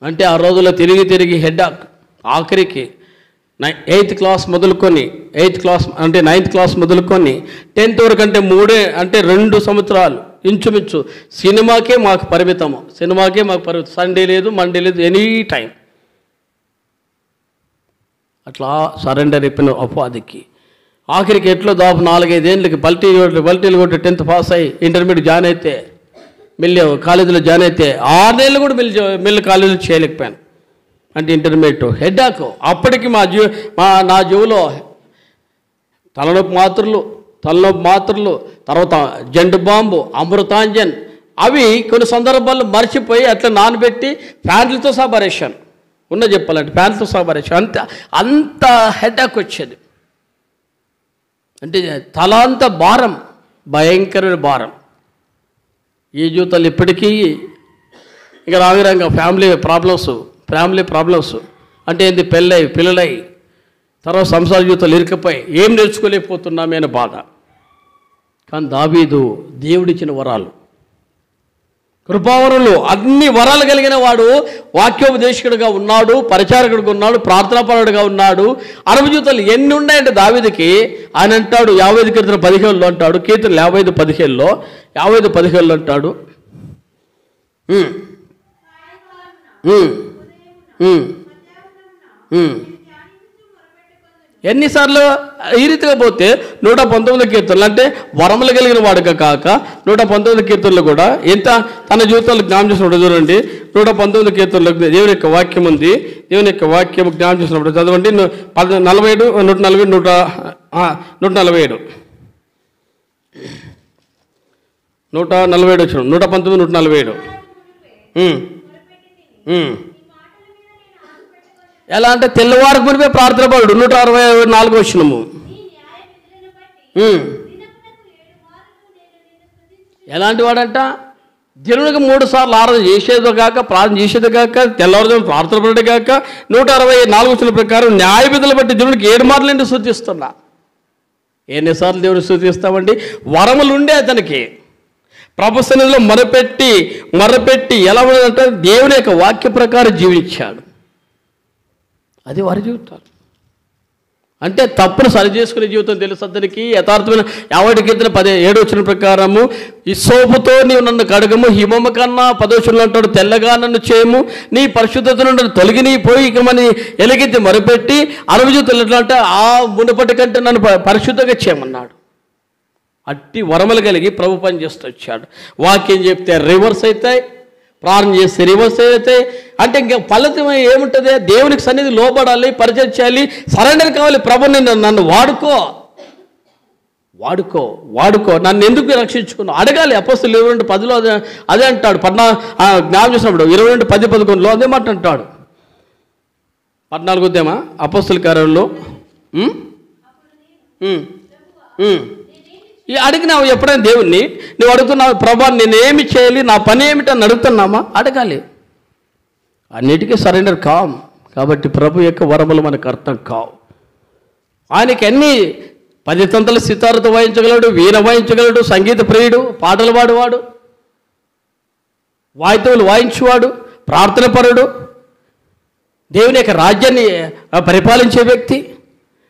అంటే ఆ రోజుల్లో తిరిగి హెడ్డాక్. ఆఖరికి 8th క్లాస్ మొదలుకొని 9th క్లాస్ మొదలుకొని 10th వరకు అంటే 2 సంవత్సరాలు ఇంచుమించు సినిమాకే మాకు పరిమితం. సండే లేదు, మండే లేదు, ఎనీ టైం అట్లా సరెండర్ అయిపోయిన ఉపాధికి. ఆఖరికి ఎట్లో దాపు 4-5 ఏళ్ళకి బల్టీలు కొట్టి 10th పాస్ అయ్యి ఇంటర్మీడియట్ జాయిన్ అయితే, మిల్లి కాలేజీలో జాయిన్ అయితే 6 నెలలు కూడా మిల్లి కాలేజీలో చేయలేకపోయాను. అంటే ఇంటర్మీడియట్ హెడ్డాక్. అప్పటికి నా జీవులో తలనొప్పి మాత్రలు, తర్వాత జండు బాంబు, అమృతాంజన్, అవి కొన్ని సందర్భాల్లో మర్చిపోయి అట్లా నానబెట్టి ఫ్యాన్లతో సహా పరేషాను. చెప్పాలంటే ఫ్యాన్లతో సహా పరేషాను. అంత హెడ్డాక్ వచ్చేది. అంటే తల అంత భారం, భయంకరమైన భారం. ఈ జీవితాలు ఇప్పటికీ ఇక రాంగరంగా ఫ్యామిలీ ప్రాబ్లమ్స్ అంటే ఏంది? పిల్లలై తర్వాత సంసార జీవితాలు ఇరికిపోయి ఏం నేర్చుకోలేకపోతున్నామే అనే బాధ. కానీ దావీదు దేవుడిచ్చిన వరాలు, కృపావరులు, అన్ని వరాలు కలిగిన వాడు వాక్యోపదేశకుడిగా ఉన్నాడు, పరిచారకుడిగా ఉన్నాడు, ప్రార్థనాపరుడుగా ఉన్నాడు. అనుభూతులు ఎన్ని ఉన్నాయంటే దావీదుకి. ఆయన అంటాడు 55 కీర్తన 15లో అంటాడు, కీర్తన 55:15 అంటాడు, ఎన్నిసార్లు ఈ రీతిగా పోతే 119 కీర్తనలు అంటే వరములు కలిగిన వాడుక కాక 119 కీర్తనలు కూడా ఎంత తన జీవితంలో జ్ఞాపకం చేసినప్పుడు చూడండి. 119 కీర్తనలు దేవుని యొక్క వాక్యం ఉంది. దేవుని యొక్క వాక్యం జ్ఞాపకం చేసినప్పుడు చదవండి. 47 వచ్చిన 119 147. ఎలా అంటే తెల్లవారికి మునిపే ప్రార్థన పడు. 164 వచనము. ఎలాంటి వాడంట? దినునికి 3 సార్లు ఆరాధన చేసేది కాక, ప్రార్థన చేసేది కాక, తెల్లవారుజామున ప్రార్థన పడే కాక, 164 వచనం ప్రకారం న్యాయ విధులు బట్టి దినునికి 7 మార్లు నుండి స్తుతిస్తున్నా. ఎన్నిసార్లు దేవుని స్తుతిస్తామండి? వరములు ఉండే అతనికి ప్రభు సన్నిధిలో మరపెట్టి ఎలా ఉన్నదంటే దేవుని యొక్క వాక్య ప్రకారం జీవించాడు. అది వారి జీవితాలు. అంటే తప్పును సరి చేసుకునే జీవితం తెలుసు అతనికి. యథార్థమైన 50 కీర్తన 17 వచనం ప్రకారము ఇస్సోపుతో నీవు నన్ను కడగము, హిమము కన్నా 10 వచనంలో అంటాడు తెల్లగా నన్ను చేయము, నీ పరిశుద్ధత నుండి తొలగి నీ పోయి ఇకమని ఎలుగెత్తి మొరపెట్టి అనుభూతులు ఎట్లా అంటే ఆ మునుపటి కంటే నన్ను పరిశుద్ధంగా చేయమన్నాడు. అట్టి వరములు కలిగి ప్రభు పని చేస్తూ వచ్చాడు. వాక్యం చెప్తే రివర్స్ అవుతాయి, ప్రార్థన చేస్తారు. ఏమొస్తే అంటే ఇంకా ఫలితం ఏముంటుంది? దేవునికి సన్నిధి లోబడాలి, పరిచయం చేయాలి, సరెండర్ కావాలి. ప్రభు నన్ను వాడుకో వాడుకో వాడుకో, నన్ను ఎందుకు రక్షించుకున్నావు అడగాలి. అపోస్తలులు 22:10 అదే అంటాడు. జ్ఞాపకం చేసినప్పుడు 22:10-11 అదే మాట అంటాడు. 14 అపోస్తలుల కార్యాలలో అడిగినావు ఎప్పుడైనా దేవుణ్ణి? నువ్వు అడుగుతున్నావు, ప్రభా నేనేమి చేయాలి, నా పని ఏమిటని అడుగుతున్నామా? అడగాలి. అన్నిటికీ సరెండర్ కాం. కాబట్టి ప్రభు యొక్క వరములు మనకు అర్థం కావు. ఆయనకి అన్ని 10 తంతుల సితారతో వాయించగలడు, వీణ వాయించగలడు, సంగీత ప్రియుడు, పాటలు పాడువాడు, వాయిద్యములు వాయించువాడు, ప్రార్థన పరుడు, దేవుని యొక్క రాజ్యాన్ని పరిపాలించే వ్యక్తి,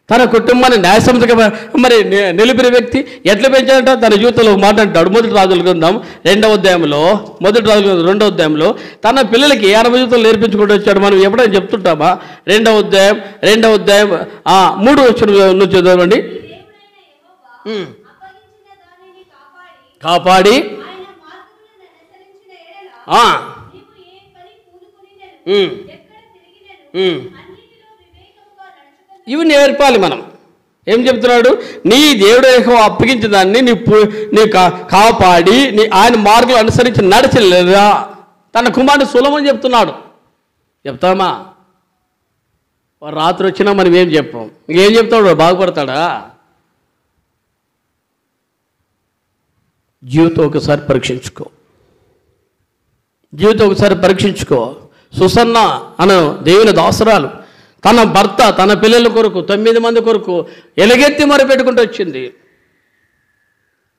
తన కుటుంబాన్ని న్యాయసమ్మతంగా మరి నిలిపిన వ్యక్తి. ఎట్లా పెంచాడంట? తన జీవితంలో మాట అంటాడు. మొదటి రాజుల గ్రంథం 2వ అధ్యాయంలో, మొదటి రాజుల గ్రంథం 2వ అధ్యాయంలో తన పిల్లలకి 60 జీవితాలు నేర్పించుకుంటూ వచ్చాడు. మనం ఎప్పుడైనా చెప్తుంటామా? 2వ అధ్యాయం 3 వచనం నుంచి చదవండి. కాపాడి ఇవి నేర్పాలి. మనం ఏం చెప్తున్నాడు? నీ దేవుడు యెహోవా అప్పగించిన దాన్ని నీ కాపాడి ఆయన మార్గం అనుసరించి నడచలేదా? తన కుమారుడు సొలొమోను చెప్తున్నాడు. చెప్తామా? రాత్రి వచ్చినా మనం ఏం చెప్పాం? ఇంకేం చెప్తాడు? బాగుపడతాడా? జీవితం ఒకసారి పరీక్షించుకో. జీవితం ఒకసారి పరీక్షించుకో. సుసన్న అను దేవుని దాసురాలు తన భర్త తన పిల్లల కొరకు 9 మంది కొరకు ఎలుగెత్తి మొరపెట్టుకుంటూ వచ్చింది.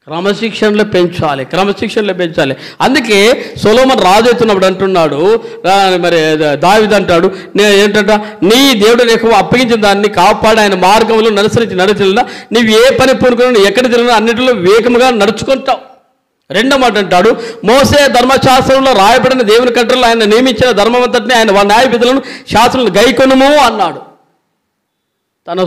క్రమశిక్షణలో పెంచాలి. అందుకే సొలొమోను రాజు అవుతున్నప్పుడు అంటున్నాడు, మరి దావీదు అంటాడు ఏంటంట, నీ దేవుడు నీకు అప్పగించిన దాన్ని కాపాడి ఆయన మార్గంలో నడిచినా నీవు ఏ పని పూనుకున్నా ఎక్కడ తిరిగినా అన్నింటిలో వివేకముగా నడుచుకుంటావు. రెండో మాట అంటాడు, మోసే ధర్మశాస్త్రంలో రాయబడిన దేవుని కట్టడలో ఆయన నియమించిన ధర్మమంతటిని ఆయన న్యాయ విధులను శాస్త్రాలను గైకొనుము అన్నాడు. తన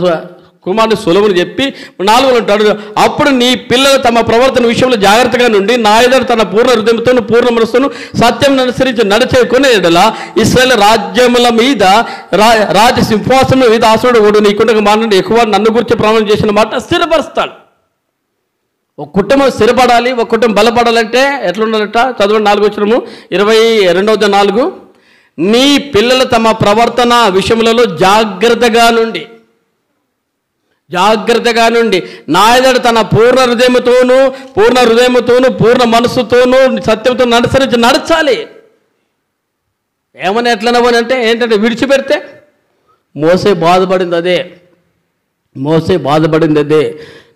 కుమారుడు సొలొమోను చెప్పి 4 అంటాడు, అప్పుడు నీ పిల్లలు తమ ప్రవర్తన విషయంలో జాగ్రత్తగా నుండి నా ఎదుట తన పూర్ణ హృదయంతోను పూర్ణ మనస్సును సత్యం అనుసరించి నడిచేకునే ఎడల ఇశ్రాయేలు రాజ్యముల మీద రాజ సింహాసనం మీద ఆసనుడు నీకుండగా మానండి ఎక్కువ నన్ను గురించి ప్రమాణం చేసిన మాట స్థిరపరుస్తాడు. ఒక కుటుంబం స్థిరపడాలి, ఒక కుటుంబం బలపడాలంటే ఎట్లుండాలట? చదవండి 4వ వచనము 22:4. నీ పిల్లలు తమ ప్రవర్తన విషయములలో జాగ్రత్తగా నుండి నా ఎదుట తన పూర్ణ హృదయముతోనూ పూర్ణ మనస్సుతోనూ సత్యంతో అనుసరించి నడచాలి. ఏమని ఎట్లనవని అంటే ఏంటంటే విడిచిపెడితే మోసే బాధపడింది అదే.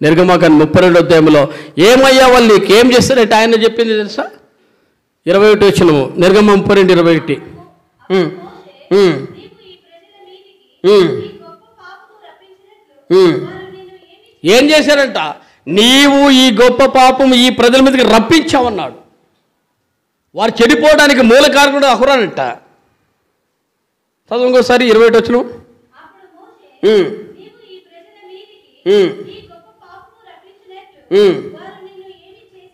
నిర్గమాకాండం 32వ అధ్యాయంలో ఏమయ్యా వాళ్ళు నీకేం చేస్తారంటే ఆయన చెప్పింది తెలుసా? 21 వచనము నిర్గమం 32:21. ఏం చేశారంట? నీవు ఈ గొప్ప పాపం ఈ ప్రజల మీదకి రప్పించావన్నాడు. వారు చెడిపోవడానికి మూల కారకుడు అహరోనంట. చదువు ఇంకోసారి 21 వచనం.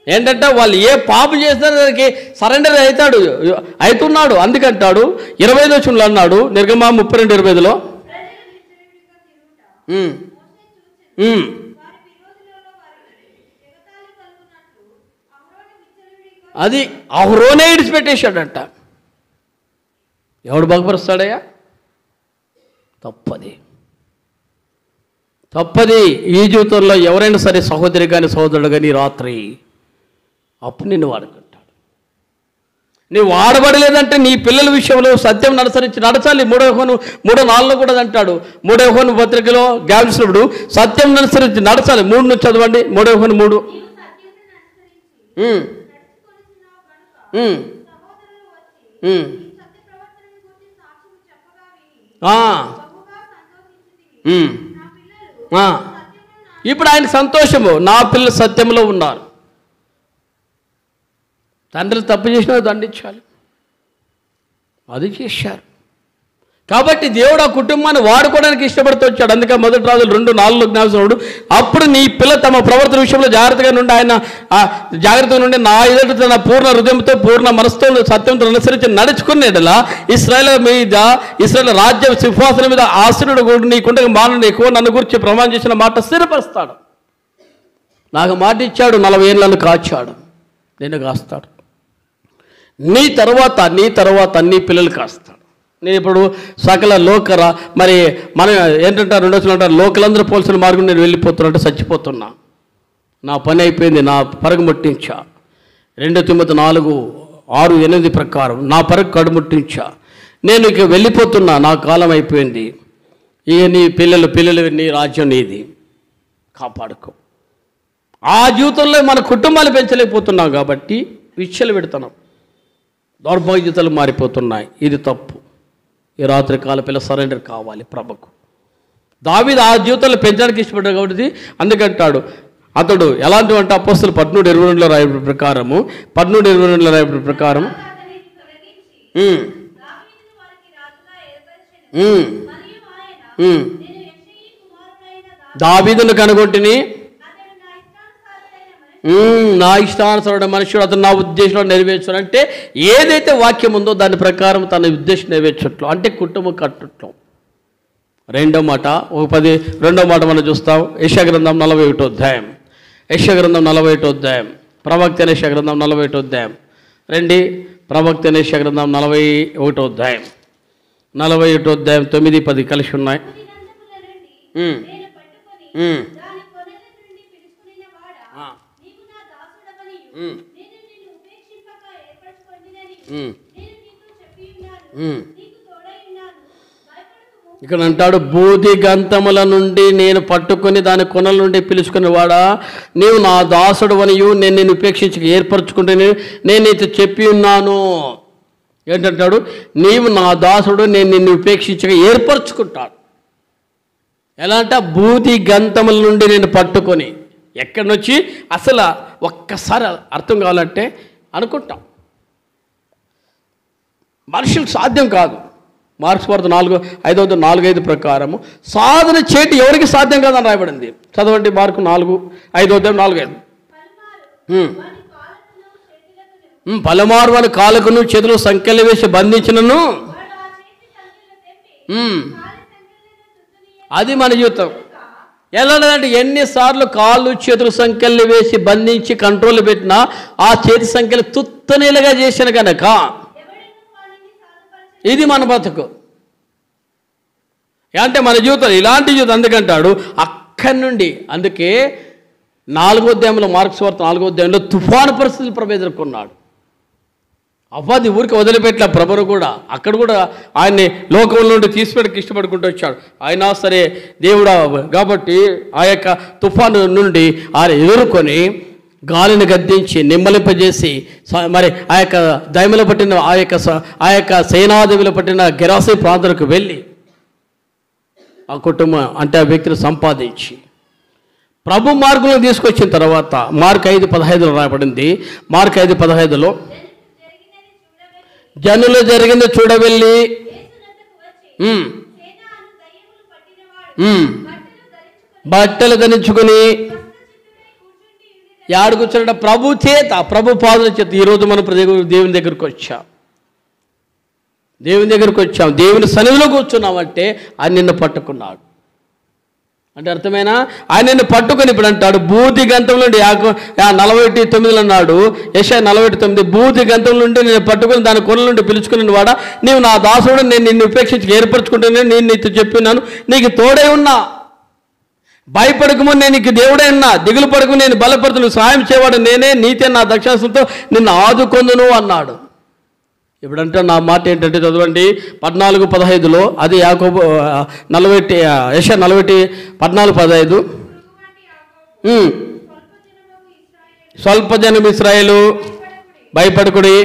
ఏంటంటే వాళ్ళు ఏ పాపం చేస్తారో దానికి సరెండర్ అవుతున్నాడు. అందుకంటాడు 25వ వచనంలో అన్నాడు, నిర్గమ 32:25లో అది అహరోనే ఇడిచిపెట్టేశాడంట. ఎవడు బాగుపరుస్తాడయ్యా? తప్పది. ఈ జీవితంలో ఎవరైనా సరే సహోదరి కానీ సహోదరుడు కానీ రాత్రి అప్పుడు నిన్ను వాడుకుంటాడు. నీవు వాడబడలేదంటే నీ పిల్లల విషయంలో సత్యం అనుసరించి నడచాలి. 3:4 కూడా అంటాడు. 3వ యోహాను పత్రికలో జ్ఞాపించినప్పుడు సత్యం అనుసరించి నడచాలి. 3 నుంచి చదవండి. 3వ యోహాను 3. ఇప్పుడు ఆయన సంతోషము, నా పిల్లలు సత్యంలో ఉన్నారు. తండ్రులు తప్పు చేసినా దండించాలి, అది చేశారు. కాబట్టి దేవుడు ఆ కుటుంబాన్ని వాడుకోవడానికి ఇష్టపడుతూ వచ్చాడు. అందుకే మొదటి రాజులు 2:4 జ్ఞాపకం, అప్పుడు నీ పిల్ల తమ ప్రవర్తన విషయంలో జాగ్రత్తగా నుండి ఆయన జాగ్రత్తగా నుండి నా ఎదుట తన పూర్ణ హృదయంతో పూర్ణ మనసుతో సత్యంతో అనుసరించి నడుచుకునేటలా ఇశ్రాయేలు రాజ్య సింహాసనం మీద ఆసనుడు కూడా నీకుండగా మానవుడు ఎక్కువ నన్ను గురించి ప్రమాణం చేసిన మాట స్థిరపరుస్తాడు. నాకు మాట ఇచ్చాడు, 40 ఏళ్ళను కాచాడు, నేను కాస్తాడు. నీ తర్వాత నీ పిల్లలు కాస్తాడు. నేను ఇప్పుడు సకల లోకరా మరి మనం ఏంటంటారు, రెండోసారి అంటారు, లోకలందరూ పోల్సిన మార్గం నేను వెళ్ళిపోతున్నట్టు చచ్చిపోతున్నా, నా పని అయిపోయింది, నా పరుగు ముట్టించా. 2 తిమోతి 4:6-8 ప్రకారం నా పరుగు కడుముట్టించా, నేను ఇక వెళ్ళిపోతున్నా, నా కాలం అయిపోయింది. ఇక నీ పిల్లలు నీ రాజ్యం నీది, కాపాడుకో. ఆ జీవితంలో మన కుటుంబాలు పెంచలేకపోతున్నాం కాబట్టి విచ్చలు పెడుతున్నాం, దౌర్భాగ్యతలు మారిపోతున్నాయి. ఇది తప్పు. ఈ రాత్రి కాల పిల్ల సరెండర్ కావాలి ప్రభుకు. దావీదు ఆ జీవితంలో పెంచడానికి ఇష్టపడ్డాడు కాబట్టి అందుకంటాడు, అతడు ఎలాంటి అంటే అపోస్తలు 13:22 రాయబడిన ప్రకారము 13:22 రాయబడిన ప్రకారం దావీదును కనుగొంటిని, నా ఇష్టానుసరుడు మనుషుడు, అతను నా ఉద్దేశంలో నెరవేర్చాడు. అంటే ఏదైతే వాక్యం ఉందో దాని ప్రకారం తన ఉద్దేశం నెరవేర్చట్లు, అంటే కుటుంబం కట్టట్లు. రెండో మాట మనం చూస్తాం. యెషయా గ్రంథం 41వ అధ్యాయం, ప్రవక్త యెషయా గ్రంథం 41వ అధ్యాయం. ప్రవక్త యెషయా గ్రంథం 41వ అధ్యాయం 9-10 కలిసి ఉన్నాయి. ఇక్కడ అంటాడు, బూది గంతముల నుండి నేను పట్టుకొని దాని కొనల నుండి పిలుచుకుని వాడా, నీవు నా దాసుడు అనియు నేను నిన్ను ఉపేక్షించి ఏర్పరచుకుంటే నేను నీతో చెప్పి ఉన్నాను. ఏంటంటాడు, నీవు నా దాసుడు, నేను నిన్ను ఉపేక్షించక ఏర్పరచుకుంటాను. ఎలా అంటే బూది గంతముల నుండి నేను పట్టుకొని, ఎక్కడి నుంచి అసలు ఒక్కసారి అర్థం కావాలంటే అనుకుంటాం, మనుషులకు సాధ్యం కాదు. మార్క్స్ వార్త 4:5 ప్రకారము సాధన చేటి ఎవరికి సాధ్యం కాదని రాయబడింది. చదవండి, మార్కు 4:5-4-5. పలమారు వాని కాళ్ళకును చేతులు సంకెళ్ళు వేసి బంధించినను, అది మన జీవితం. ఎలాంటిదంటే ఎన్నిసార్లు కాళ్ళు చేతులు సంఖ్యలు వేసి బంధించి కంట్రోల్ పెట్టినా ఆ చేతి సంఖ్యలు తుత్తనీలుగా చేసిన కనుక ఇది మన బతుకు. అంటే మన జీవితం ఇలాంటి జీవితం. అందుకంటాడు అక్కడి నుండి, అందుకే 4వ అధ్యాయంలో మార్క్స్ వార్త 4వ అధ్యాయంలో తుఫాను పరిస్థితులు ప్రభు ఎదుర్కొన్నాడు. అపవాది ఊరికి వదిలిపెట్టిన ప్రభును కూడా అక్కడ కూడా ఆయన్ని లోకం నుండి తీసిపెట్టకి ఇష్టపడుకుంటూ వచ్చాడు. అయినా సరే దేవుడు కాబట్టి ఆ యొక్క తుఫాను నుండి ఆయన ఎదుర్కొని గాలిని గద్దించి నిమ్మలింపజేసి మరి ఆ యొక్క దైమలు పట్టిన ఆ యొక్క సేనాదేవులు పట్టిన గెరాసీ ప్రాంతాలకు వెళ్ళి ఆ కుటుంబం అంటే ఆ వ్యక్తిని సంపాదించి ప్రభు మార్గంలో తీసుకొచ్చిన తర్వాత మార్కు 5:15 రాయబడింది. మార్కు 5:15 జనులు జరిగింది చూడవెళ్ళి బట్టలు ధరించుకుని యాడు కూర్చున్న ప్రభు పాదుల చేత. ఈరోజు మనం దేవుని దగ్గరికి వచ్చాం, దేవుని సన్నిధిలో కూర్చున్నామంటే ఆయన నిన్ను పట్టుకున్నాడు. అంటే అర్థమైనా, ఆయన నిన్ను పట్టుకొని ఇప్పుడు అంటాడు బూది గంతం నుండి 41:9 అన్నాడు. యెషయా 41:9 బూది గంతం నుండి నేను పట్టుకొని దాని కొనల నుండి పిలుచుకుని వాడా, నీవు నా దాసుడు, నేను నిన్ను ఉపేక్షించి ఏర్పరచుకుంటున్నాను, నేను నీతో చెప్పినాను, నీకు తోడై ఉన్నా, భయపడకము నేను నీకు దేవుడే ఉన్నా, దిగులు పడకు నేను బలపడుతును, సహాయం చేయవాడు నేనే, నీతే నా దక్షాసంతో నిన్ను ఆదుకొందును అన్నాడు. ఇప్పుడంటే నా మాట ఏంటంటే చదవండి 14:15 అది యాకోబు 40 యెషయా 14:15 స్వల్ప జనం ఇశ్రాయేలు భయపడకుడి,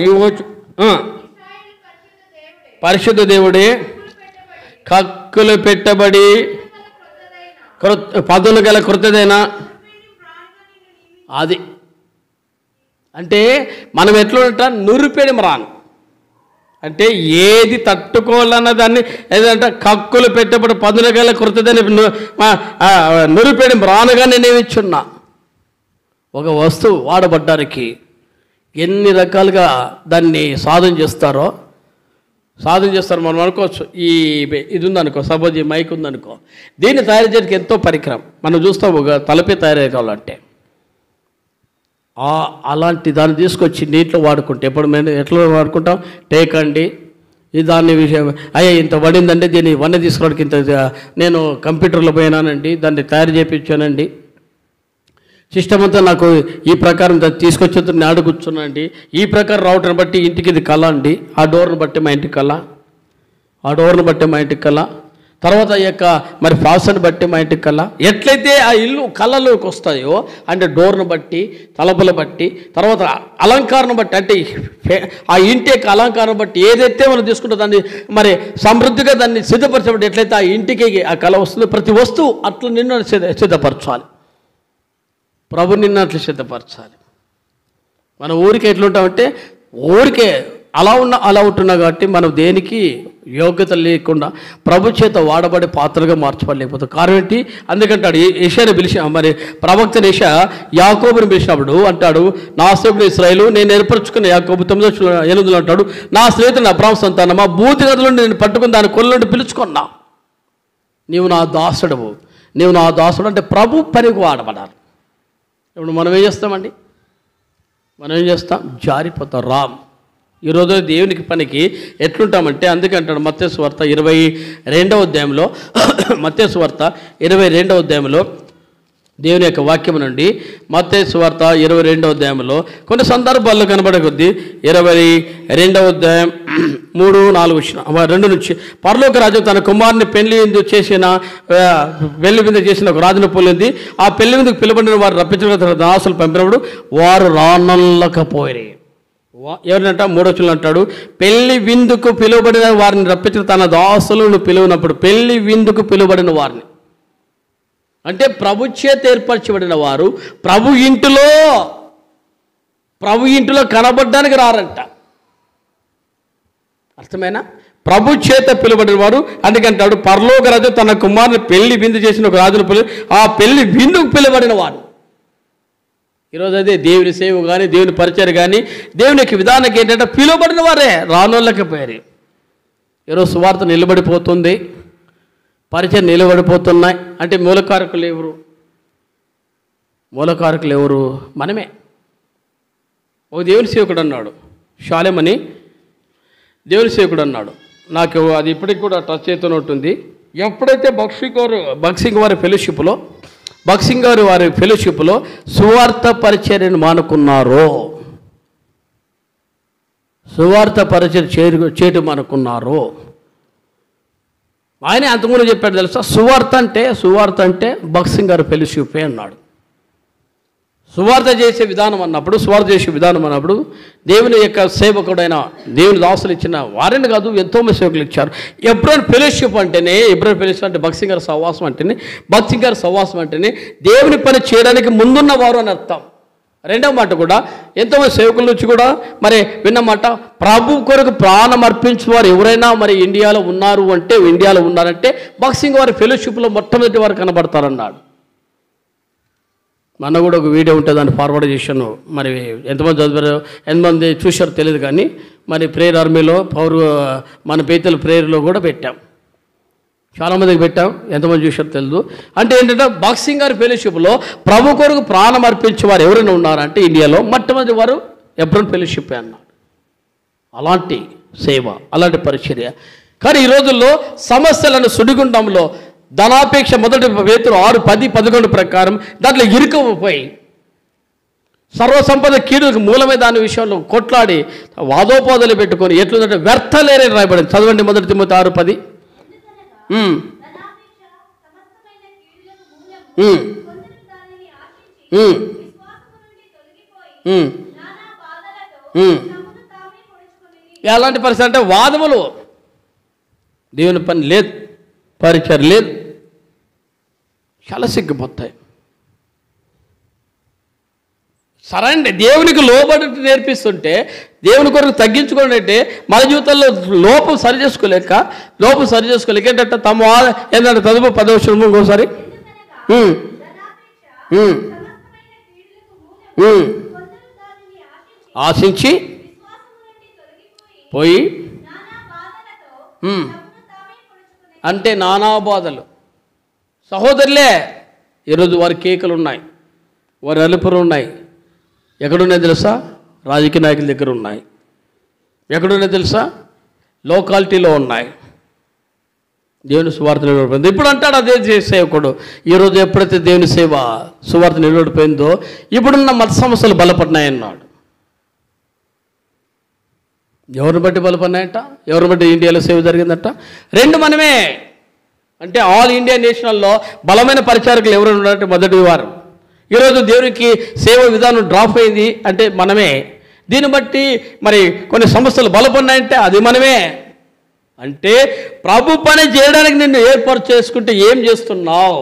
నీవు పరిశుద్ధ దేవుడే, కక్కులు పెట్టబడి పదులు గల కృతదైన అది అంటే మనం ఎట్లా ఉంటాం, నురిపేడి మ్రాన్ అంటే ఏది తట్టుకోవాలన్న దాన్ని ఏదంటే కక్కులు పెట్టేప్పుడు పదునగల కృతదని నురిపేడి మ్రానుగా నేను ఇచ్చున్నా. ఒక వస్తువు వాడబడ్డానికి ఎన్ని రకాలుగా దాన్ని సాధన చేస్తారో మనం అనుకోవచ్చు. ఇది ఉందనుకో, సపోజ్ ఈ మైక్ ఉందనుకో, దీన్ని తయారు చేయడానికి ఎంతో పరికరం మనం చూస్తాం. ఒక తలపే తయారు కావాలంటే అలాంటి దాన్ని తీసుకొచ్చి నీటిలో వాడుకుంటే ఎప్పుడు మేము ఎట్లా వాడుకుంటాం, టేక్ అండి ఇది దాన్ని విషయం అయ్యా ఇంత పడిందంటే దీన్ని వన్నె తీసుకోవడానికి ఇంత నేను కంప్యూటర్లో పోయినానండి, దాన్ని తయారు చేయించానండి, సిస్టమ్ అంతా నాకు ఈ ప్రకారం తీసుకొచ్చి నేను ఆడ కూర్చున్నానండి, ఈ ప్రకారం రావటం బట్టి ఇంటికి ఇది కళ అండి, ఆ డోర్ని బట్టి మా ఇంటికి కళ, ఆ డోర్ని బట్టి మా ఇంటికి కళ, తర్వాత ఈ యొక్క మరి ఫ్యాషన్ బట్టి మా ఇంటికి కళ. ఎట్లయితే ఆ ఇల్లు కళలోకి వస్తాయో అంటే డోర్ను బట్టి, తలుపులు బట్టి, తర్వాత అలంకారం బట్టి, అంటే ఆ ఇంటి యొక్క అలంకారం బట్టి ఏదైతే మనం తీసుకుంటో దాన్ని మరి సమృద్ధిగా దాన్ని సిద్ధపరచబట్టి ఎట్లయితే ఆ ఇంటికి ఆ కళ వస్తుందో ప్రతి వస్తువు అట్లా నిన్ను సిద్ధపరచాలి. ప్రభు నిన్ను అట్లా సిద్ధపరచాలి. మనం ఊరికే ఎట్లుంటామంటే ఊరికే అలా ఉంటున్నా కాబట్టి మనం దేనికి యోగ్యత లేకుండా ప్రభు చేత వాడబడే పాత్రగా మార్చబడలేకపోతుంది. కారణం ఏంటి? అందుకంటాడు యెషయాని మరి ప్రవక్త యెషయా యాకోబుని పిలిచినప్పుడు అంటాడు, నా సేవకుడు ఇశ్రాయేలు నేను ఏర్పరచుకున్న యాకోబు 9:8 అంటాడు, నా స్నేహితుడు అబ్రాహాము సంతానమా భూతి గదుల నుండి నేను పట్టుకుని దాని కొల్ల నుండి పిలుచుకున్నా, నీవు నా దాసుడు అంటే ప్రభు పనికి వాడబడాలి. ఇప్పుడు మనం ఏం చేస్తామండి, జారిపోతాం రామ్. ఈరోజు దేవునికి పనికి ఎట్లుంటామంటే అందుకంటాడు మత్తయి సువార్త 22వ అధ్యాయంలో మత్తయి 22వ అధ్యాయంలో దేవుని యొక్క వాక్యం నుండి మత్తయి సువార్త 22వ అధ్యాయంలో కొన్ని సందర్భాల్లో కనబడే కొద్దీ 22వ అధ్యాయం 3-4 నుంచి పరలోక రాజు తన కుమారుని పెళ్లి విందు చేసిన ఒక రాజును పోలింది. ఆ పెళ్లి విందుకు పిలువబడిన వారు రప్పించిన దాసులు పంపినప్పుడు వారు రానల్లకపోయి. ఎవరినంట 3 అంటాడు, పెళ్లి విందుకు పిలువబడిన వారిని రప్పించిన తన దాసులను పిలువనప్పుడు పెళ్లి విందుకు పిలువబడిన వారిని అంటే ప్రభు చేత ఏర్పరచబడిన వారు ప్రభు ఇంటిలో కనబడ్డానికి రారంట. అర్థమైనా? ప్రభు చేత పిలువబడిన వారు అందుకంటాడు పరలోక రాజు తన కుమారుని పెళ్లి విందు చేసిన ఒక రాజును ఆ పెళ్లి విందుకు పిలువబడిన వారు. ఈరోజు అదే దేవుని సేవ కానీ దేవుని పరిచయం కానీ దేవుని యొక్క విధానానికి ఏంటంటే పిలువబడిన వారే రానోళ్ళకపోయారు. ఈరోజు సువార్త నిలబడిపోతుంది, పరిచయం నిలబడిపోతున్నాయి అంటే మూలకారకులు ఎవరు? మనమే. ఒక దేవుని సేవకుడు అన్నాడు, షాలెమని దేవుని సేవకుడు అన్నాడు, నాకు అది ఇప్పటికి కూడా టచ్ అవుతూనే ఉంటుంది. ఎప్పుడైతే బక్సింగ్ వారి ఫెలోషిప్లో సువార్త పరిచర్యను మానుకున్నారో, సువార్త పరిచర్య చేయడం మానుకున్నారో, ఆయన అంతకుముందు చెప్పాడు తెలుసా, సువార్త అంటే బక్సింగ్ గారి ఫెలోషిపే అన్నాడు. సువార్త చేసే విధానం అన్నప్పుడు దేవుని యొక్క సేవకుడైన దేవుని దాసులు ఇచ్చిన వారిని కాదు, ఎంతోమంది సేవకులు ఇచ్చారు. ఎబ్రోన్ ఫెలోషిప్ అంటేనే బక్సింగ్ గారి సహవాసం అంటేనే దేవుని పని చేయడానికి ముందున్నవారు అని అర్థం. రెండవ మాట కూడా ఎంతోమంది సేవకుల నుంచి కూడా మరి విన్నమాట, ప్రభు కొరకు ప్రాణం అర్పించిన వారు ఎవరైనా మరి ఇండియాలో ఉన్నారంటే బక్సింగ్ వారి ఫెలోషిప్లో మొట్టమొదటి వారు కనబడతారన్నాడు. మన కూడా ఒక వీడియో ఉంటుంది, దాన్ని ఫార్వర్డ్ చేశాను. మరి ఎంతమంది చదివారో ఎంతమంది చూశారో తెలియదు కానీ మరి ప్రేయర్ ఆర్మీలో మన పేతల ప్రేయర్లో కూడా పెట్టాం, చాలామందికి పెట్టాం. ఎంతమంది చూశారో తెలియదు. అంటే ఏంటంటే బాక్సింగ్ గారి ఫెలోషిప్లో ప్రభు కొరకు ప్రాణం అర్పించేవారు ఎవరైనా ఉన్నారంటే ఇండియాలో మొట్టమొదటి వారు ఎబ్రోన్ ఫెలోషిప్ అన్నారు. అలాంటి సేవ, అలాంటి పరిచర్య. కానీ ఈ రోజుల్లో సమస్యలను సుడిగుండంలో ధనాపేక్ష మొదటి పేతురు 6:10-11 ప్రకారం దాంట్లో ఇరుక్కుపోయి సర్వసంపద కీడుకు మూలమే దాని విషయంలో కొట్లాడి వాదోపాదాలు పెట్టుకొని ఎట్లుందంటే వ్యర్థలేరని రాయబడింది. చదవండి మొదటి తిమోతి 6:10. ఎలాంటి పరిస్థితి అంటే వాదములు, దేవుని పని లేదు, పరిచయం లేదు, చాలా సిగ్గుపోతాయి. సరే దేవునికి లోబడి నేర్పిస్తుంటే, దేవుని కొరకు తగ్గించుకోండి అంటే మన జీవితంలో లోపం సరి చేసుకోలేక ఏంటంటే ఏంటంటే చదువు 10వ వచనం ఇంకోసారి. ఆశించి పోయి అంటే నానా బాధలు. సహోదరులే, ఈరోజు వారి కేకలు ఉన్నాయి, వారి అలుపులు ఉన్నాయి. ఎక్కడున్నాయి తెలుసా? రాజకీయ నాయకుల దగ్గర ఉన్నాయి. ఎక్కడున్నాయి తెలుసా? లోకాలిటీలో ఉన్నాయి. దేవుని సువార్త నిలబడిపోయింది. ఇప్పుడు అంటాడు అదే సేవకుడు, ఈరోజు ఎప్పుడైతే దేవుని సేవ సువార్త నిలబడిపోయిందో ఇప్పుడున్న మత సమస్యలు బలపడినాయన్నాడు. ఎవరిని బట్టి బలపడినాయంట? ఎవరిని బట్టి ఇండియాలో సేవ జరిగిందట? 2 మనమే. అంటే ఆల్ ఇండియా నేషనల్లో బలమైన పరిచారకులు ఎవరు ఉన్నారంటే మొదటి వారు. ఈరోజు దేవునికి సేవ విధానం డ్రాప్ అయింది అంటే మనమే. దీన్ని బట్టి మరి కొన్ని సంస్థలు బలపడినాయంటే అది మనమే. అంటే ప్రభు పని చేయడానికి నిన్ను ఏర్పాటు చేసుకుంటే ఏం చేస్తున్నావు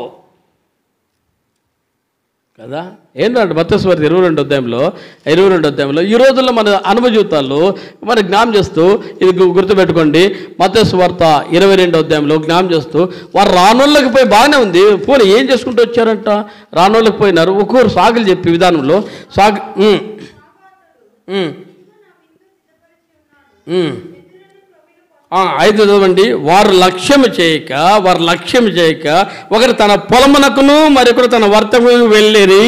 కదా? ఏంటంటే మత్తయి సువార్త 22వ అధ్యాయంలో ఈ రోజుల్లో మన అనుభవ జీవితాల్లో మరి జ్ఞాపం చేస్తూ, ఇది గుర్తుపెట్టుకోండి, మత్తయి సువార్త 22వ అధ్యాయంలో జ్ఞాపం చేస్తూ, వారు రానోళ్ళకి పోయి బాగానే ఉంది, పోనీ ఏం చేసుకుంటూ వచ్చారంట? రానోళ్ళకి పోయినారు, ఒక్కొక్కరు సాగులు చెప్పి విధానంలో ఐదు చదవండి. వారు లక్ష్యం చేయక ఒకరు తన పొలమునకును మరొకరు తన వర్తకును వెళ్ళిరి.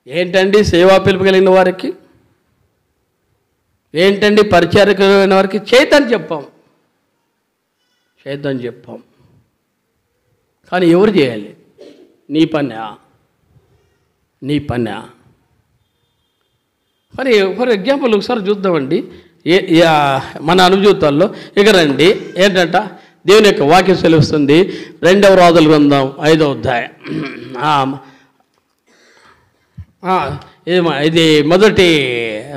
ఏంటండి సేవా పిలుపు కలిగిన వారికి? ఏంటండి పరిచారకులైన వారికి? చేయొద్దని చెప్పాం. కానీ ఎవరు చేయాలి? నీ పనా? మరి ఫర్ ఎగ్జాంపుల్ ఒకసారి చూద్దామండి మన అనుభూతాల్లో. ఇక రండి, ఏంటంట దేవుని యొక్క వాక్యం సెలవుస్తుంది. 2వ రాజుల గ్రంథం 5వ అధ్యాయం. ఇది మొదటి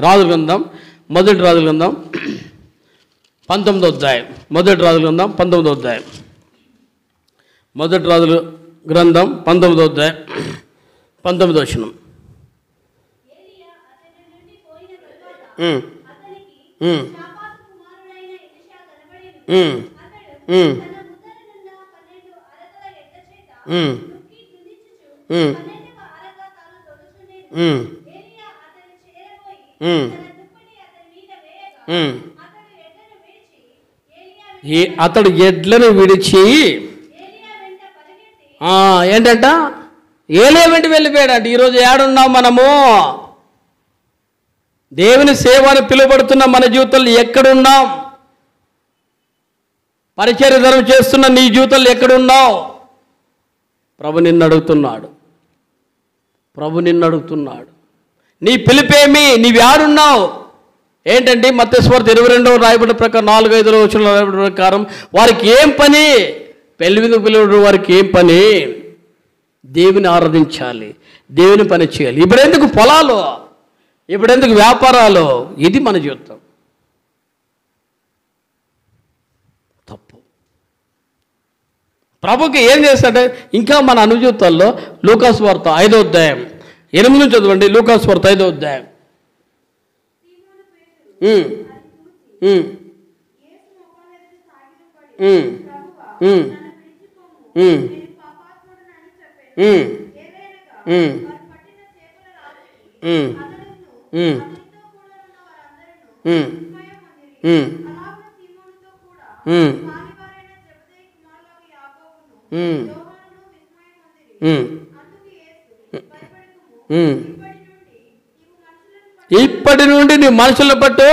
రాజుల గ్రంథం 19వ అధ్యాయం. మొదటి రాజుల గ్రంథం 19వ అధ్యాయం. 19వ వచనం. అతడు ఎడ్లను విడిచి ఏంటంట ఏలియా వెంట వెళ్ళిపోయాడంట. ఈరోజు ఏడున్నాం మనము? దేవుని సేవను పిలువబడుతున్న మన జీవితంలో ఎక్కడున్నాం? పరిచర్య ధర్మం చేస్తున్న నీ జీవితంలో ఎక్కడున్నావు? ప్రభు నిన్ను అడుగుతున్నాడు. నీ పిలుపేమి? నీవు యాడున్నావు? ఏంటంటే మత్తయి సువార్త 22వ రాయబడిన ప్రకారం 4-5 వచనాలు రాయబడిన ప్రకారం వారికి ఏం పని? పెళ్లి పిలువడు వారికి ఏం పని? దేవుని ఆరాధించాలి, దేవుని పని చేయాలి. ఇప్పుడెందుకు పొలాలు? ఇప్పుడెందుకు వ్యాపారాలు? ఇది మన జీవితం. తప్పు. ప్రభుకి ఏం చేస్తాడంటే ఇంకా మన అనుజీవితాల్లో లూకాసు వార్త 5వ అధ్యాయం 8 నుంచి చదవండి. లూకాసు వార్త 5వ అధ్యాయం. ఇప్పటి నుండి నీ మనుషుల పట్టు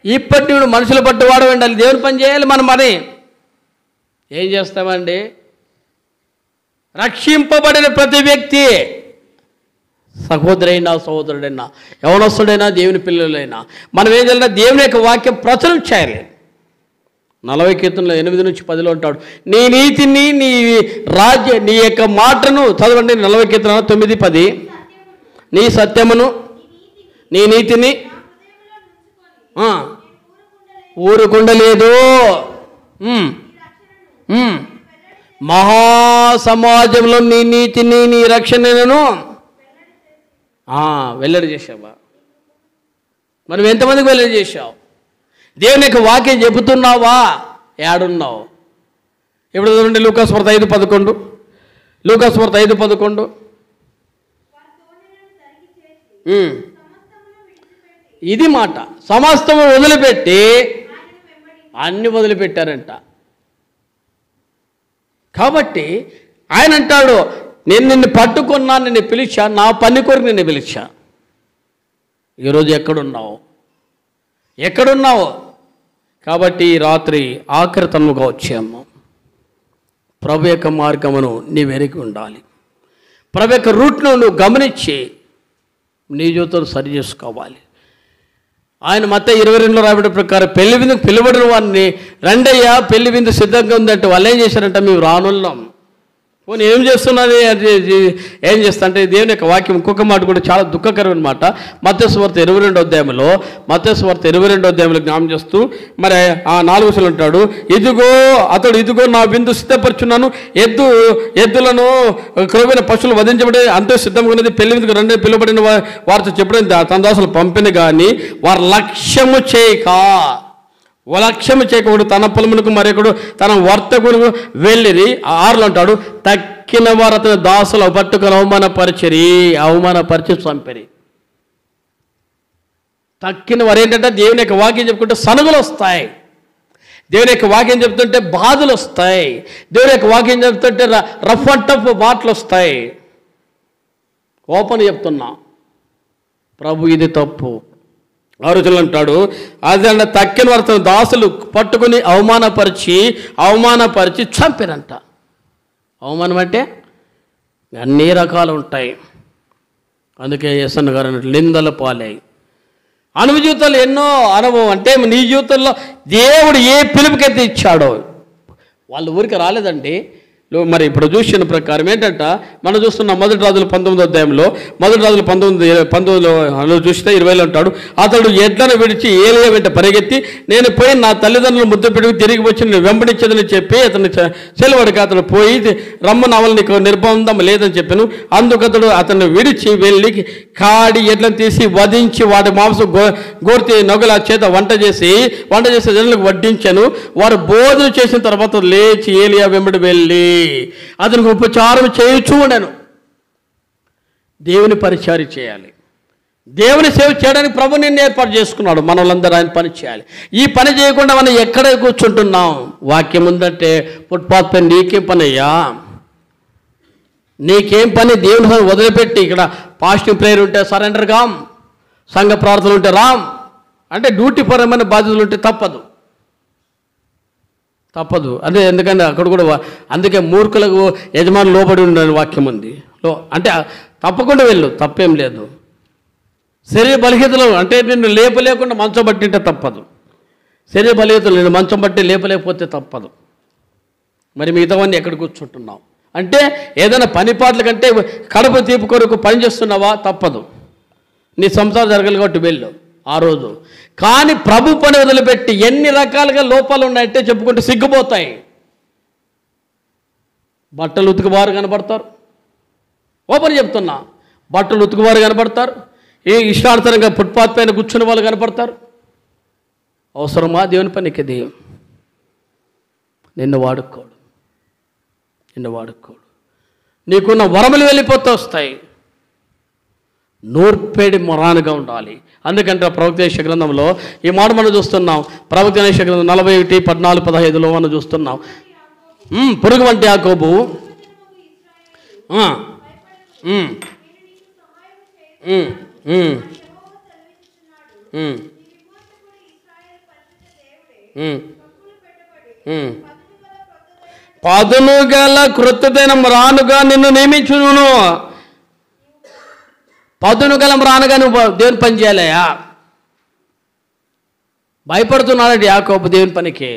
ఇప్పటి నుండి మనుషుల పట్టు వాడు ఉండాలి. దేవుని పని చేయాలి. మనం మరి ఏం చేస్తామండి? రక్షింపబడిన ప్రతి వ్యక్తి, సహోదరైనా సహోదరుడైనా యవనస్తుడైనా దేవుని పిల్లలైనా మనం ఏం చేయాలంటే దేవుని యొక్క వాక్యం ప్రచురం చేయాలి. 40 కీర్తనలో 8 నుంచి 10లో ఉంటాడు, నీ నీతిని నీ నీ యొక్క మాటను చదవండి. 40 కీర్తన 9-10. నీ సత్యమును నీ నీతిని ఊరుకుండలేదు, మహాసమాజంలో నీ నీతిని నీ రక్షణను వెల్లడి చేసావా? మనం ఎంతమందికి వెల్లడి చేశావు? దేవుని యొక్క వాక్యం చెబుతున్నావా? ఏడున్నావు? ఇప్పుడు చూడండి, లూకాసువార్త 5:11. లూకాసువార్త 5:11. ఇది మాట. సమస్తము వదిలిపెట్టి అన్ని వదిలిపెట్టారంట. కాబట్టి ఆయన అంటాడు, నేను నిన్ను పట్టుకున్నా, నిన్ను పిలిచా, నా పని కొరకు నిన్ను పిలిచా. ఈరోజు ఎక్కడున్నావు? ఎక్కడున్నావు? కాబట్టి ఈ రాత్రి ఆఖరితనముగా వచ్చాము. ప్రభు యొక్క మార్గమును నీవు ఎరిగి ఉండాలి. ప్రభు యొక్క రూట్ను నువ్వు గమనించి నీ జీవితం సరి చేసుకోవాలి. ఆయన మత్తయి 22లో రాబడిన ప్రకారం పెళ్లి విందుకు పిలువడిన వారిని, రండయ్యా పెళ్లి విందు సిద్ధంగా ఉందంటే వాళ్ళు ఏం చేశారంట, మేము రానున్నాం. పోనీ ఏం చేస్తున్నది? ఏం చేస్తా అంటే దేవుని యొక్క వాక్యం ఇంకొక మాట కూడా చాలా దుఃఖకరమైన మాట. మత్తయి సువార్త 22వ అధ్యాయంలో జ్ఞాపకం చేస్తూ మరి ఆ 4వ వచనంలో ఉంటాడు, ఇదిగో నా విందు సిద్ధపరుచున్నాను, ఎద్దులను క్రొవ్విన పశువులు వధించబడి అంతే సిద్ధంగా ఉన్నది, పెళ్లి విందుకు రండి పిలువబడిన వారితో చెప్పడం తన దాసులు పంపిన కానీ వారు లక్ష్యము చేయకుండా తన పొలమునకు మరొకడు తన వర్తకులకు వెళ్ళిరి. 6లో అంటాడు, తక్కిన వారు అతని దాసులు పట్టుకొని అవమానపరిచి చంపిరి. తక్కిన వారు ఏంటంటే దేవుని యొక్క వాక్యం చెప్పుకుంటే సనుగులు వస్తాయి, దేవుని యొక్క వాక్యం చెప్తుంటే బాధలు వస్తాయి, దేవుని యొక్క వాక్యం చెప్తుంటే రఫ్ అండ్ టఫ్ మాటలు వస్తాయి. ఓపెన్ చెప్తున్నా, ప్రభు ఇది తప్పు. 6 అంటాడు, అదే తక్కిన వారితో దాసులు పట్టుకుని అవమానపరిచి చంపారంట. అవమానం అంటే అన్ని రకాలు ఉంటాయి. అందుకే ఎస్ఎన్ గారు అన్నట్టు నిందల పాలై అనుభవ జీవితాలు ఎన్నో అనుభవం. అంటే నీ జీవితంలో దేవుడు ఏ పిలుపుకైతే ఇచ్చాడో వాళ్ళు ఊరికి రాలేదండి. మరి ఇప్పుడు చూసిన ప్రకారం ఏంటంట, మనం చూస్తున్న మొదటి రాజుల 19వ అధ్యాయంలో, మొదటి రాజుల 19లో చూస్తే 20లో అంటాడు, అతడు ఎడ్లను విడిచి ఏలియా వెంట పరిగెత్తి, నేను పోయి నా తల్లిదండ్రులు ముద్దు పెట్టి తిరిగి వచ్చి నేను వెంబడించదని చెప్పి అతను సెలవుడికి అతను పోయి రమ్మని అవల్ నీకు నిర్బంధం లేదని చెప్పాను. అందుకతడు అతను విడిచి వెళ్ళి కాడి ఎడ్లను తీసి వధించి వాటి మాంసం గోర్తి నొగల చేత వంట చేసి జనులకు వడ్డించాను. వారు భోజనం చేసిన తర్వాత లేచి ఏలియా వెంబడి వెళ్ళి అతనికి ఉపచారం చేయుచూ ఉండను. దేవుని పరిచర్య చేయాలి, దేవుని సేవ చేయడానికి ప్రభు నిన్ను ఏర్పాటు చేసుకున్నాడు. మనలందరూ ఆయన పని చేయాలి. ఈ పని చేయకుండా మనం ఎక్కడ కూర్చుంటున్నాం? వాక్యం ఉందంటే ఫుట్పాత్ పైన నీకేం పని అయ్యా? నీకేం పని? దేవుని వదిలిపెట్టి ఇక్కడ పాజిటివ్ ప్రేయర్ ఉంటే సరెండర్ కామ్, సంఘ ప్రార్థనలు ఉంటే రామ్, అంటే డ్యూటీ పరమైన బాధ్యతలు ఉంటే తప్పదు. అదే ఎందుకంటే అక్కడ కూడా అందుకే మూర్ఖులకు యజమాని లోబడి ఉండని వాక్యం ఉంది. అంటే తప్పకుండా వెళ్ళు, తప్పేం లేదు. శరీర బలహీనతలు అంటే నిన్ను లేపలేకుండా మంచం పట్టింటే తప్పదు. శరీర బలహీనతలు నేను మంచం పట్టి లేపలేకపోతే తప్పదు. మరి మిగతావన్నీ ఎక్కడ కూర్చుంటున్నావు? అంటే ఏదైనా పనిపాట్ల కంటే కడుపు తీపి కొరకు పని చేస్తున్నావా? తప్పదు. నీ సంసారం జరగాలి కాబట్టి వెళ్ళు ఆ రోజు. కానీ ప్రభు పని వదిలిపెట్టి ఎన్ని రకాలుగా లోపాలు ఉన్నాయంటే చెప్పుకుంటూ సిగ్గుపోతాయి. బట్టలు ఉతుకువారు కనపడతారు, ఓపెన్ చెప్తున్నా, బట్టలు ఉతుకువారు కనపడతారు, ఏ ఇష్టానుసారంగా ఫుట్పాత్ పైన కూర్చున్న వాళ్ళు కనపడతారు. అవసరమా దేవుని పనికి? ఇది నిన్ను వాడుకోడు. నీకున్న వరములు వెళ్ళిపోతూ వస్తాయి. నూర్పేడి మొరానుగా ఉండాలి. అందుకంటే ప్రవక్త యెషయా గ్రంథంలో ఈ మాట మనం చూస్తున్నాం. ప్రవక్త యెషయా గ్రంథం 41:14-15లో మనం చూస్తున్నాం. పురుగు వంటి యాకోబు పదును గల కృతదైన మ్రానుగా నిన్ను నియమించును. పదును గల మ్రానుగా నువ్వు దేవుని పని చేయాలయా? భయపడుతున్నాడు యాకోబు దేవుని పనికి.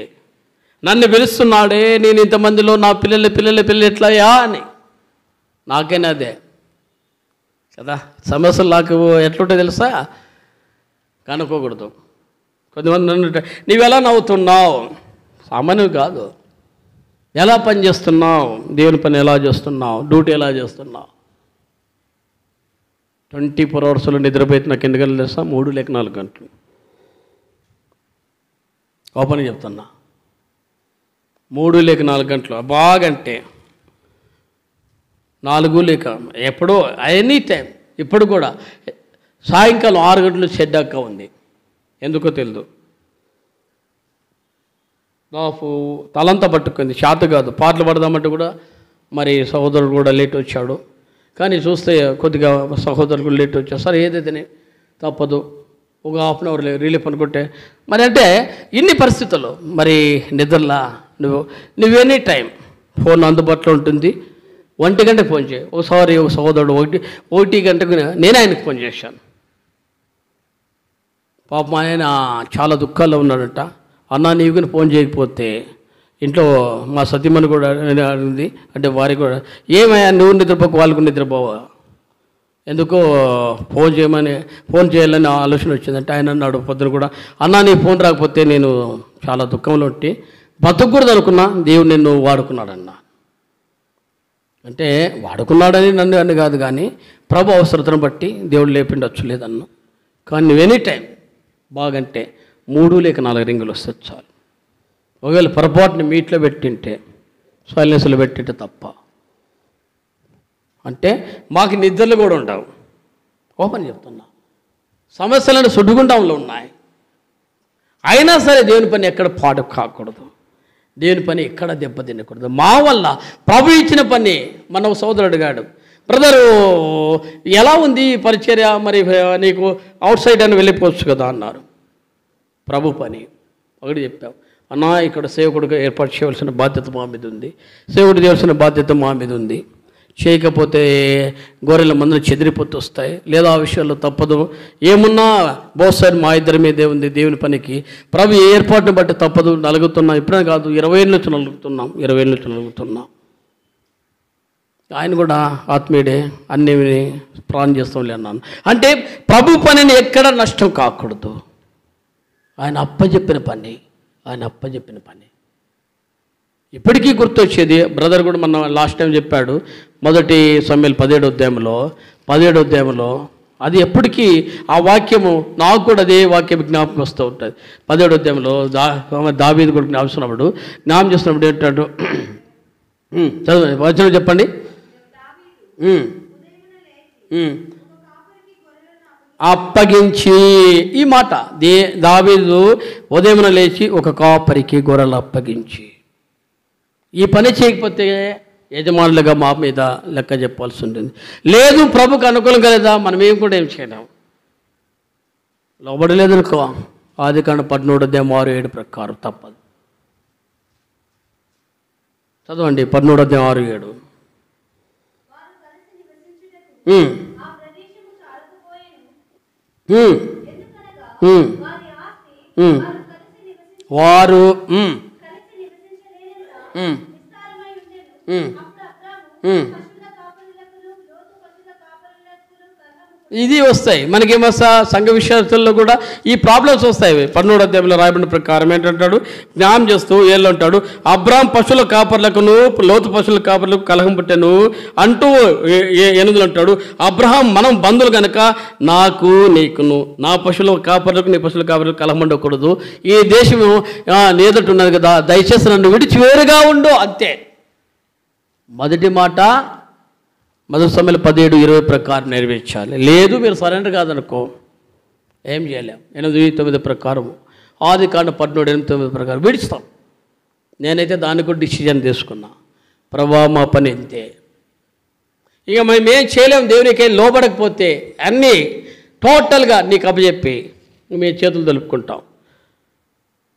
నన్ను పిలుస్తున్నాడే, నేను ఇంతమందిలో నా పిల్లలు ఎట్లయా అని. నాకైనా అదే కదా సమస్యలు. నాకు ఎట్లుంటే తెలుసా? కనుక్కోకూడదు. కొంతమంది నన్ను నీవెలా నవ్వుతున్నావు? సామాన్యం కాదు. ఎలా పని చేస్తున్నావు, దేవుని పని ఎలా చేస్తున్నావు, డ్యూటీ ఎలా చేస్తున్నావు. 24 అవర్స్లో నిద్రపోయితే నాకు ఎన్ని గంటలు తెలుసా? 3 లేక 4 గంటలు. ఓపెన్ చెప్తున్నా, 3 లేక 4 గంటలు బాగంటే 4 లేక ఎప్పుడో ఎనీ టైం. ఇప్పుడు కూడా సాయంకాలం 6 గంటలు చెడ్డాక ఉంది. ఎందుకో తెలియదు. నాకు తలంతా పట్టుకుంది, చేత కాదు. పాటలు పడదామంటే కూడా మరి సహోదరుడు కూడా లేట్ వచ్చాడు. కానీ చూస్తే కొద్దిగా సహోదరుడు లేట్ వచ్చాడు. సరే ఏదైతే తప్పదు, ఒక హాఫ్ అన్ అవర్ రిలీఫ్ అనుకుంటే మరి అంటే ఇన్ని పరిస్థితుల్లో మరి నిద్రలా నువ్వు ఎనీ టైం ఫోన్ అందుబాటులో ఉంటుంది. 1 గంటకు ఫోన్ చేయి. ఒకసారి ఒక సహోదరుడు 1 గంటకు నేను ఆయనకు ఫోన్ చేశాను. పాపం ఆయన చాలా దుఃఖాల్లో ఉన్నాడట. అన్నా నీవు కానీ ఫోన్ చేయకపోతే ఇంట్లో మా సతీమణి కూడా అడిగింది. అంటే వారికి కూడా ఏమయ్యా నువ్వు నిద్రపోక వాళ్ళకు నిద్రపోవా, ఎందుకో ఫోన్ చేయాలని ఆలోచన వచ్చిందంటే ఆయన అన్నాడు పొద్దున కూడా, అన్నా నీ ఫోన్ రాకపోతే నేను చాలా దుఃఖంలో ఉంటే బతకూడదు అనుకున్నా, దేవుడు నిన్ను వాడుకున్నాడన్నా. అంటే వాడుకున్నాడని నన్ను కాదు, కానీ ప్రభు అవసరతను బట్టి దేవుడు లేపిండొచ్చు లేదన్నా. కానీ నువ్వు ఎనీ టైం బాగంటే 3 లేక 4 రింగులు వస్తే చాలు. ఒకవేళ పొరపాటుని మీట్లో పెట్టింటే, సైలెన్స్లో పెట్టింటే తప్ప. అంటే మాకు నిద్రలు కూడా ఉండవు. ఓపెన్ చెప్తున్నా, సమస్యలను సుడిగుండంలో ఉన్నాయి. అయినా సరే దేవుని పని ఎక్కడ పాడు కాకూడదు, దేవుని పని ఎక్కడ దెబ్బ తినకూడదు. మా వల్ల ప్రభు ఇచ్చిన పని మన సోదరుడు గాడు, బ్రదరు ఎలా ఉంది పరిచర్య, మరి నీకు అవుట్ సైడ్ అని వెళ్ళిపోవచ్చు కదా అన్నారు. ప్రభు పని ఒకటి చెప్పావు, అన్నా ఇక్కడ సేవకుడిగా ఏర్పాటు చేయవలసిన బాధ్యత మా మీద ఉంది, సేవకుడు చేయవలసిన బాధ్యత మా మీద ఉంది. చేయకపోతే గొర్రెల మందులు చెదిరిపోతూ వస్తాయి, లేదా ఆ విషయాల్లో తప్పదు. ఏమున్నా బహుశా మా ఇద్దరి మీదే ఉంది దేవుని పనికి. ప్రభు ఏ ఏర్పాటుని బట్టి తప్పదు, నలుగుతున్నాం. ఇప్పుడే కాదు, 20 ఏళ్ళ నుంచి నలుగుతున్నాం, 20 ఏళ్ళ నుంచి నలుగుతున్నాం. ఆయన కూడా ఆత్మీయుడే, అన్నీ ప్రాణం చేస్తాంలే అన్నాను. అంటే ప్రభు పనిని ఎక్కడ నష్టం కాకూడదు. ఆయన అప్పచెప్పిన పని ఇప్పటికీ గుర్తొచ్చేది. బ్రదర్ కూడా మన లాస్ట్ టైం చెప్పాడు, 1 సమూయేలు 17వ అధ్యాయంలో అది ఎప్పటికీ ఆ వాక్యము నాకు కూడా అదే వాక్యం జ్ఞాపకం వస్తూ ఉంటుంది. 17వ అధ్యాయంలో దావీదు కూడా జ్ఞాపకం చేస్తున్నప్పుడు ఏంటాడు, చదవండి వచనం చెప్పండి. అప్పగించి, ఈ మాట దావీదు ఉదయమున లేచి ఒక కాపరికి గొర్రెలు అప్పగించి. ఈ పని చేయకపోతే యజమానులుగా మా మీద లెక్క చెప్పాల్సి ఉంటుంది. లేదు ప్రభుకు అనుకూలంగా లేదా, మనం ఏం కూడా ఏం చేయలేము. లోబడలేదు అనుకో, ఆదికాండం 13:6-7 ప్రకారం తప్పదు. చదవండి 13:6-7. వారు ఇది వస్తాయి మనకేమొస్తా సంఘ విషయాల్లో కూడా ఈ ప్రాబ్లమ్స్ వస్తాయి. 13వ అధ్యాయంలో రాయబడిన ప్రకారం ఏంటంటాడు, జ్ఞానం చేస్తూ ఏళ్ళు అంటాడు, అబ్రాహాం పశువుల కాపర్లకును లోతు పశువుల కాపర్లకు కలహం పుట్టెను అంటూ 8 అంటాడు, అబ్రాహాం మనం బంధువులు కనుక నాకు నీకును నా పశువుల కాపర్లకు నీ పశువుల కాపర్లకు కలహం ఉండకూడదు, ఈ దేశము నేదట ఉన్నది కదా, దయచేసి నన్ను విడిచి వేరుగా ఉండు. అంతే. మొదటి మాట 1 సమూయేలు 17:20 ప్రకారం నెరవేర్చాలి. లేదు మీరు సరెండర్ కాదనుకో ఏం చేయలేం. 8:9 ప్రకారం, ఆదికాండం 13:8-9 ప్రకారం విడిస్తాం. నేనైతే దాన్ని కూడా డిసిజన్ తీసుకున్నా, ప్రభా మా పని అంతే, ఇక మేము ఏం చేయలేము. దేవునికి లోబడకపోతే అన్నీ టోటల్గా నీకు అప్పచెప్పి మేము చేతులు తెలుపుకుంటాం.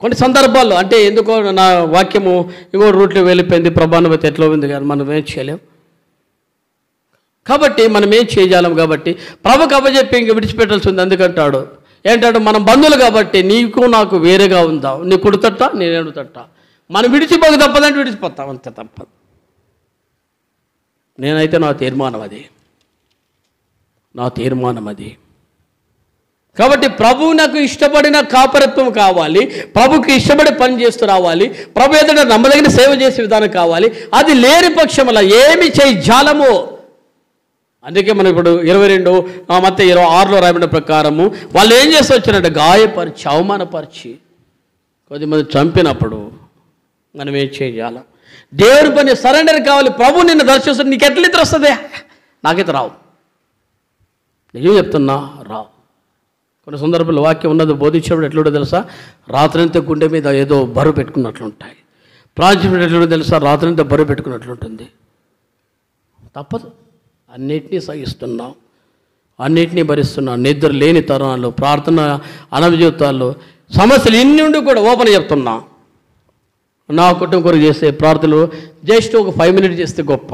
కొన్ని సందర్భాల్లో అంటే ఎందుకో నా వాక్యము ఇంకో రూట్లో వెళ్ళిపోయింది, ప్రభానుభూతి ఎట్లా ఉంది కానీ మనం ఏం చేయలేం. కాబట్టి మనం ఏం చేయజాలం. కాబట్టి ప్రభుకు అప్పచెప్పి ఇంక విడిచిపెట్టాల్సి ఉంది. అందుకంటాడు ఏంటాడు, మనం బంధువులు కాబట్టి నీకు నాకు వేరేగా ఉందా, నీ కుడుతట్ట నేను తట్ట, మనం విడిచిపోక తప్పదంటే విడిచిపోతాం, అంతే తప్పదు. నేనైతే నా తీర్మానం అది. కాబట్టి ప్రభువు నాకు ఇష్టపడిన కాపరత్వం కావాలి, ప్రభుకి ఇష్టపడి పని చేస్తూ రావాలి, ప్రభు ఎదుట నమ్మదగిన సేవ చేసే విధానం కావాలి. అది లేని పక్షంలో ఏమి చేయి జాలము. అందుకే మనం ఇప్పుడు 22 మత్తయి 26లో రాయబడిన ప్రకారము వాళ్ళు ఏం చేస్తూ వచ్చారంటే గాయపరిచి అవమానపరిచి కొద్దిమంది చంపినప్పుడు మనం ఏం చేయాలి? దేవుని పని సరెండర్ కావాలి. ప్రభు నిన్ను దర్శిస్తుంది. నీకు ఎట్లా ఇద్దరు వస్తుంది? నాకైతే రావు. నిజం చెప్తున్నా, రావు. కొన్ని సందర్భాల్లో వాక్యం ఉన్నది బోధించినప్పుడు ఎట్లుంటో తెలుసా? రాత్రంతా గుండె మీద ఏదో బరువు పెట్టుకున్నట్లుంటాయి. ప్రాంతం ఎట్లుంటో తెలుసా? రాత్రంతా బరువు పెట్టుకున్నట్లుంటుంది. తప్పదు. అన్నిటినీ సహిస్తున్నాం, అన్నిటినీ భరిస్తున్నాం. నిద్ర లేని తరుణాల్లో, ప్రార్థన అనవజీవితాల్లో సమస్యలు ఇన్ని ఉండి కూడా ఓపెన్ చెప్తున్నా. నా కుటుంబం కొరకు చేసే ప్రార్థనలు జస్ట్ ఒక 5 minutes చేస్తే గొప్ప,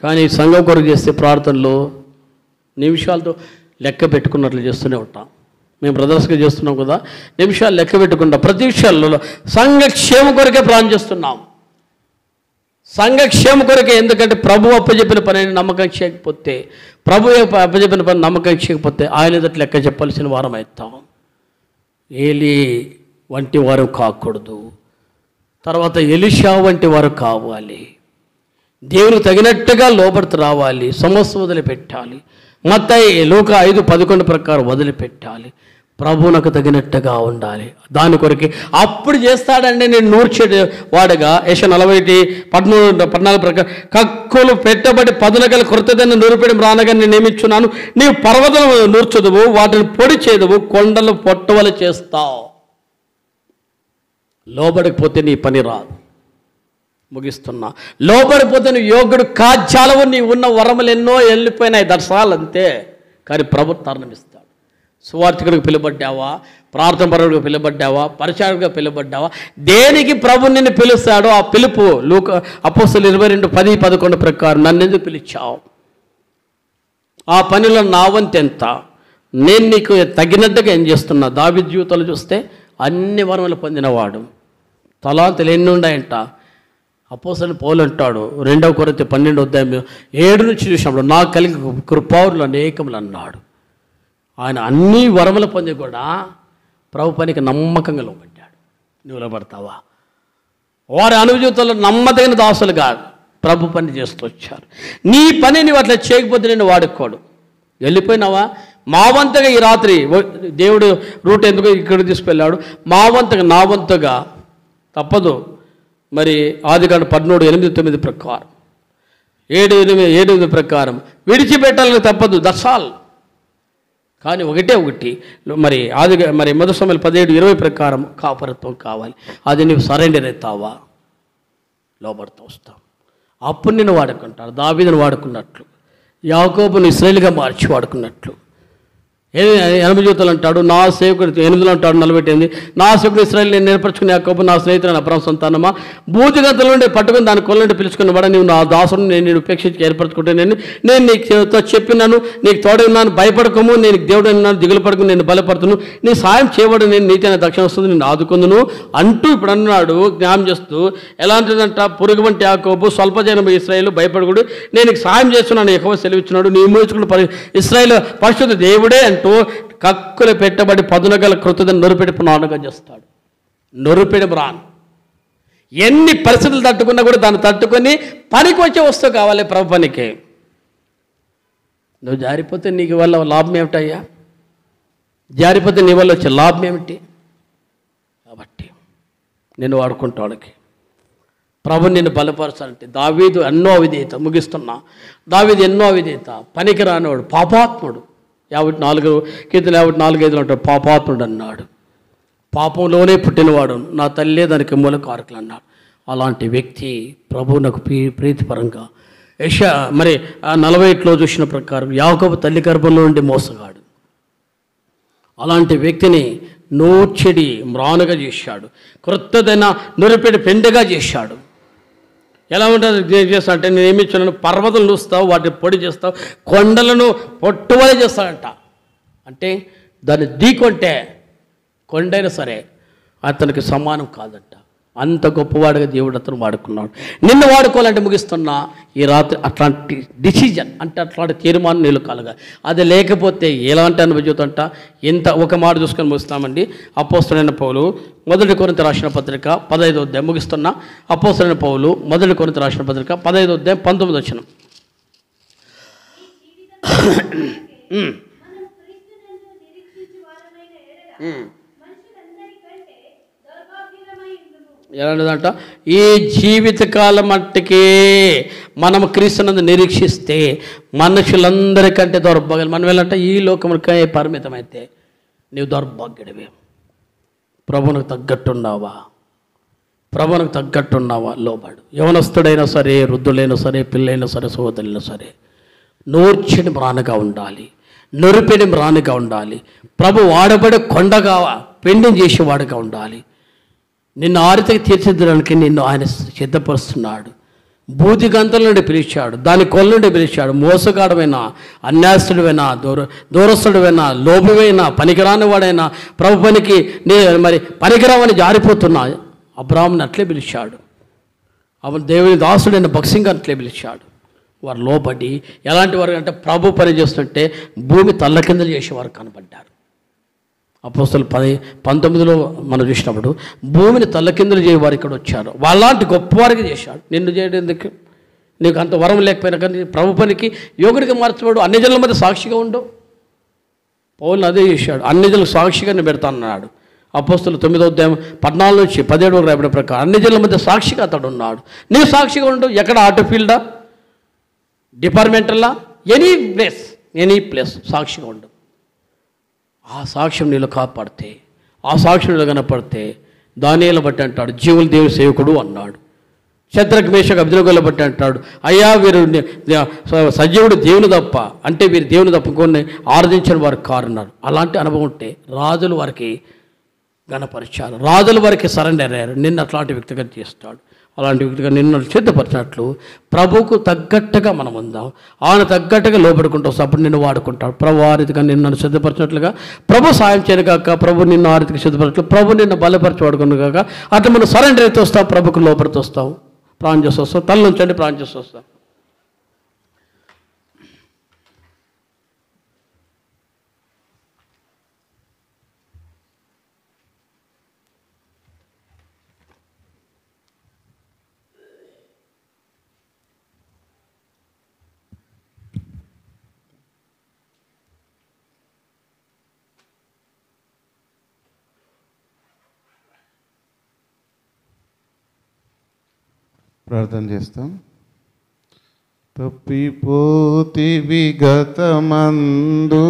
కానీ సంఘం కొరకు చేసే ప్రార్థనలు నిమిషాలతో లెక్క పెట్టుకున్నట్లు చేస్తూనే ఉంటాం. మేము బ్రదర్స్గా చేస్తున్నాం కదా, నిమిషాలు లెక్క పెట్టుకుంటాం. ప్రతి విషయాల్లో సంఘక్షేమ కొరకే ప్రార్థన చేస్తున్నాం. సంఘక్షేమ కొరకే. ఎందుకంటే ప్రభు అప్పచెప్పిన పని నమ్మకం చేయకపోతే, ప్రభు అప్పచెప్పిన పని నమ్మకం చేయకపోతే ఆయన ఎదుట లెక్క చెప్పాల్సిన వారం అవుతాం. ఏలి వంటి వారు కాకూడదు. తర్వాత ఎలీషా వంటి వారు కావాలి. దేవుని తగినట్టుగా లోపడుతూ రావాలి. సమస్య వదిలిపెట్టాలి. మత్తయి లూకా 5:11 ప్రకారం వదిలిపెట్టాలి. ప్రభువునకు తగినట్టుగా ఉండాలి. దాని కొరకే అప్పుడు చేస్తాడండి. నేను నూర్చేటి వాడుగా యెషయా 40:13 ప్రకారం కక్కులు పెట్టబడి పదునగల కృతదైన నూరిపెడి రానగా నేను నియమించున్నాను. నీవు పర్వతం నూర్చుదువు, వాటిని పొడి చేదువు, కొండలు పొట్టవలు చేస్తావు. లోబడిపోతే నీ పని రాదు. ముగిస్తున్నా. లోబడిపోతే నువ్వు యోగుడు కాజ్యాలవు. నీ ఉన్న వరములు ఎన్నో వెళ్ళిపోయినాయి, దర్శనాలు అంతే. కానీ ప్రభు తరుణమిస్తాడు. సువార్థికుడికి పిలువబడ్డావా, ప్రార్థన పరుడికి పిలువబడ్డావా, పరిచారకుడిగా పిలువబడ్డావా, దేనికి ప్రభు నిన్ను పిలుస్తాడో ఆ పిలుపు అపోస్తలులు 22:10-11 ప్రకారం నన్ను ఎందుకు పిలిచావు, ఆ పనిలో నా వంతు ఎంత, నేను నీకు తగినట్టుగా ఏం చేస్తున్నా. దావీదు జీవితాలు చూస్తే అన్ని వరములు పొందినవాడు. తలాంతులు ఎన్ని ఉన్నాయంట. అపోస్తలుడు పౌలు అంటాడు 2 కొరింథీ 12:7 నుంచి చూసినప్పుడు నాకు కలిగి కృపావరులు అనేకములు అన్నాడు. ఆయన అన్ని వరములు పొంది కూడా ప్రభు పనికి నమ్మకంగా లోబడ్డాడు. నువ్వు లోబడతావా? వారి అనుభూతుల్లో నమ్మదగిన దాసులు కాదు, ప్రభు పని చేస్తూ వచ్చారు. నీ పని నువ్వు అట్లా చేయకపోతే నేను వాడుకోడు. వెళ్ళిపోయినావా? మా వంతుగా ఈ రాత్రి దేవుడు రూట్ ఎందుకు ఇక్కడ తీసుకెళ్ళాడు? మా వంతుగా, నా వంతుగా తప్పదు. మరి ఆదికాండం 13:8-9 ప్రకారం 7:8 ప్రకారం విడిచిపెట్టాలని తప్పదు. దర్శాలు కానీ ఒకటి మరి మొదటి సమయాలు 17:20 ప్రకారం కాపరత్వం కావాలి. అది నువ్వు సరెండర్ అవుతావా? లోబడుతూ వస్తావు. అప్పుడు నిన్ను వాడుకుంటారు. దావీదును వాడుకున్నట్లు, యాకోబును ఇశ్రాయేలుగా మార్చి వాడుకున్నట్లు. 80 జీవితాలు అంటాడు నా సేవకుడు, 8 అంటాడు 48, నా సేవకుడు ఇశ్రాయేలు నేను నేర్పరచుకుని యాకోబు నా స్నేహితుడు అబ్రహాము సంతానమా, భూతిగంతల నుండి పట్టుకుని దాని కొల నుండి పిలుచుకుని వాడ నీవు నా దాసుని నేను ఉపేక్షించి ఏర్పరచుకుంటే నేను నీతో చెప్పినాను, నీకు తోడే ఉన్నాను, భయపడకము, నేను దేవుడు ఉన్నాను, దిగులు పడకు, నేను బలపడుతును, నీ సాయం చేయబడి నేను నీతి అనే దక్షిణ వస్తుంది, నేను ఆదుకుందును అంటూ ఇప్పుడు అన్నాడు. జ్ఞానం చేస్తూ ఎలాంటిదంట, పురుగు వంటి యాకోబు స్వల్పజనం ఇశ్రాయేలు భయపడకుడు, నేను నీకు సాయం చేస్తున్నాను యెహోవా సెలవిచ్చినాడు, నీ మోచుకున్న ఇశ్రాయేలు పరిశుద్ధ దేవుడే అంటూ కక్కులు పెట్టబడి పదునగల కృతదని నొరిపెడి పునాడుగా చేస్తాడు. నొరిపెడి బ్రాన్ ఎన్ని పరిస్థితులు తట్టుకున్నా కూడా దాన్ని తట్టుకొని పనికి వచ్చే వస్తువు కావాలి ప్రభు పనికి. నువ్వు జారిపోతే నీకు వల్ల లాభం ఏమిటయ్యా? జారిపోతే నీ వల్ల వచ్చే లాభం ఏమిటి? కాబట్టి నేను వాడుకుంటానికి ప్రభు నిన్ను బలపరచాలంటే దావీదు ఎన్నో అవిధేయత. ముగిస్తున్నా. దావీదు ఎన్నో అవిధేయత, పనికి రానివాడు, పాపాత్ముడు. 54:5 అంటాడు పాపాత్ముడు అన్నాడు. పాపంలోనే పుట్టినవాడు, నా తల్లే దానికి మూల కారకులు అన్నాడు. అలాంటి వ్యక్తి ప్రభు నాకు ప్రీతిపరంగా యెషయా 48లో చూసిన ప్రకారం యాకోబు తల్లి గర్భంలో నుండి మోసగాడు. అలాంటి వ్యక్తిని నూర్చెడి మ్రానుగా చేశాడు, క్రొత్తదైన నొరిపెడి పెండగా చేశాడు. ఎలా ఉంటుంది చేస్తా అంటే నేను ఏమి ఇచ్చాను, పర్వతం చూస్తావు, వాటిని పొడి చేస్తావు, కొండలను పొట్టువలే చేస్తాడంట. అంటే దాన్ని ఢీకొంటే కొండైనా సరే అతనికి సమానం కాదంట. అంత గొప్పవాడిగా దేవుడు అతను వాడుకున్నాడు. నిన్ను వాడుకోవాలంటే ముగిస్తున్నా ఈ రాత్రి అట్లాంటి డిసిజన్ అంటే అట్లాంటి తీర్మానం నీళ్ళు కలగా. అది లేకపోతే ఎలాంటి అనుభూతంట. ఇంత ఒక మాట చూసుకొని ముగిస్తామండి. అపోస్తలుడైన పౌలు మొదటి కొరింథీ రాసిన పత్రిక 15వ అధ్యాయం ముగిస్తున్నా. అపోస్తలుడైన పౌలు మొదటి కొరింథీ రాసిన పత్రిక 15వ అధ్యాయం 19వ వచనం. ఎలాంటిదంట, ఈ జీవితకాలం మట్టికి మనం క్రీస్తునందు నిరీక్షిస్తే మనుషులందరికంటే దౌర్భాగ్యం. మనం వెళ్ళంటే ఈ లోకమునికే పరిమితమైతే నీవు దౌర్భాగ్యుడివి. ప్రభువునికి తగ్గట్టున్నావా? ప్రభువునికి తగ్గట్టున్నావా? లోబడు. యవనస్తుడైనా సరే, వృద్ధులైనా సరే, పిల్లైనా సరే, సోదరులైనా సరే నూర్చిని మ్రానుగా ఉండాలి, నొరిపిని మ్రానుగా ఉండాలి. ప్రభు వాడబడే కొండగా పెండింగ్ చేసేవాడుగా ఉండాలి. నిన్ను ఆరితకి తీర్చిదిద్దడానికి నిన్ను ఆయన సిద్ధపరుస్తున్నాడు. బూది గంతల నుండి పిలిచాడు, దాని కొల్ల నుండి పిలిచాడు. మోసగాడమైనా, అన్యాస్తుడివైనా, దూరస్తుడివైనా, లోబువైనా, పనికిరాని వాడైనా ప్రభు పనికి మరి పనికిరావని జారిపోతున్నా అబ్రాహాముని అట్లే పిలిచాడు. అప్పుడు దేవుని దాసుడైన భక్సింగ్ అట్లే పిలిచాడు. వారు లోబడి ఎలాంటి వారు అంటే ప్రభు పని చేస్తుంటే భూమి తల్లకిందలు చేసేవారు కనబడ్డారు. అపోస్తలు 19లో మనం చూసినప్పుడు భూమిని తల్లకిందులు చేయవారు ఇక్కడ వచ్చారు. వాళ్ళంటి గొప్పవారికి చేశాడు. నిన్ను చేయడం ఎందుకు? నీకు అంత వరం లేకపోయినా కానీ ప్రభు పనికి యోగుడికి మార్చవాడు. అన్ని జనుల మధ్య సాక్షిగా ఉండవు. పౌలుని అదే చేశాడు. అన్ని జనులకు సాక్షిగా నేను పెడతానన్నాడు. అపోస్తలు 9వ అధ్యాయం 14 నుంచి 17 వరకు రాబడిన ప్రకారం అన్ని జనుల మధ్య సాక్షిగా అతడు ఉన్నాడు. నీవు సాక్షిగా ఉండవు. ఎక్కడ ఆటో ఫీల్డా, డిపార్ట్మెంటల్లా, ఎనీ ప్లేస్ సాక్షిగా ఉండవు. ఆ సాక్ష్యం నీళ్ళు కాపాడితే, ఆ సాక్ష్యం నీళ్ళు కనపడితే దానియేలు బట్టి అంటాడు జీవుల దేవుని సేవకుడు అన్నాడు. శద్రక్ మేషక్ అబేద్నెగోల బట్టి అంటాడు అయ్యా వీరు సజీవుడు దేవుని తప్ప అంటే వీరు దేవుని తప్పుకొని ఆరాధించిన వారు కారున్నారు. అలాంటి అనుభవం ఉంటే రాజులు వారికి గణపరిచారు, రాజుల వారికి సరెండర్ అయ్యారు. నిన్ను అట్లాంటి వ్యక్తిగా చేస్తాడు. అలాంటి వ్యక్తిగా నిన్ను సిద్ధపరిచినట్లు ప్రభువుకు తగ్గట్టుగా మనం ఉందాం. ఆయన తగ్గట్టుగా లోపడుకుంటూ వస్తాం. అప్పుడు నిన్ను వాడుకుంటాడు. ప్రభు ఆ రీతిగా నిన్ను సిద్ధపరిచినట్లుగా ప్రభు సాయం చేయగాక, ప్రభు నిన్ను ఆ రీతికి సిద్ధపరచట్లు, ప్రభు నిన్ను బలపరిచి వాడుకుని కాక అట్లా మనం సరెండర్ అయితే వస్తాం, ప్రభుకు లోపలికి వస్తాం, ప్రాణం చేసి వస్తాం. తల నుంచండి ప్రాణం చేసి వస్తాం. ప్రార్థన చేస్తాం. తప్పిపోతి విగతమందు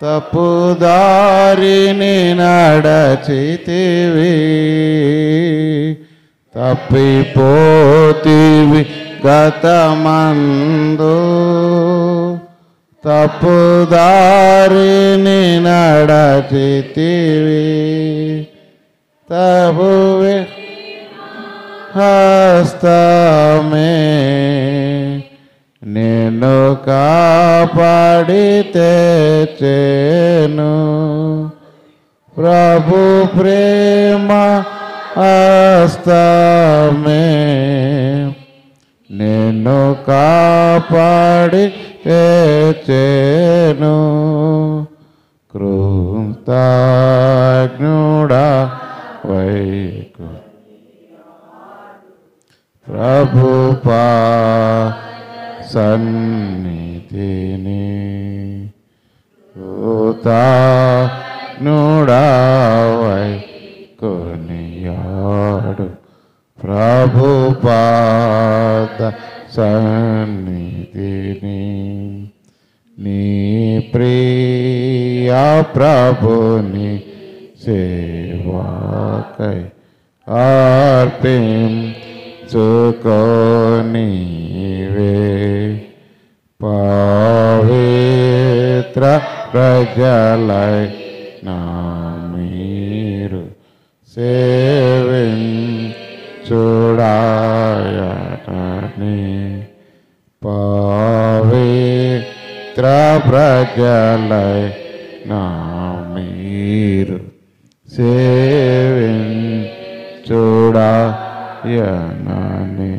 తప్పుదారిని నడచితివి, తప్పిపోతి విగతమందు తప్పుదారిని నడచితివి, తప్పువే హస్తమే నిన్ను కాపాడి తెచ్చెను, ప్రభు ప్రేమ హస్తమే నిన్ను కాపాడి తెచ్చెను, కృతజ్ఞుడా వైకు ప్రభు సన్నిధిని కృతజ్ఞుడవై కొనియాడు, ప్రభు సన్నిధిని నీ ప్రియ ప్రభుని సేవాకై అర్పించుకొనివే, పవిత్ర ప్రజలై నా మీరు సేవించుడాయటని, పవిత్ర ప్రజలై నా మీరు సేవించుడాయటని, కూడా యనని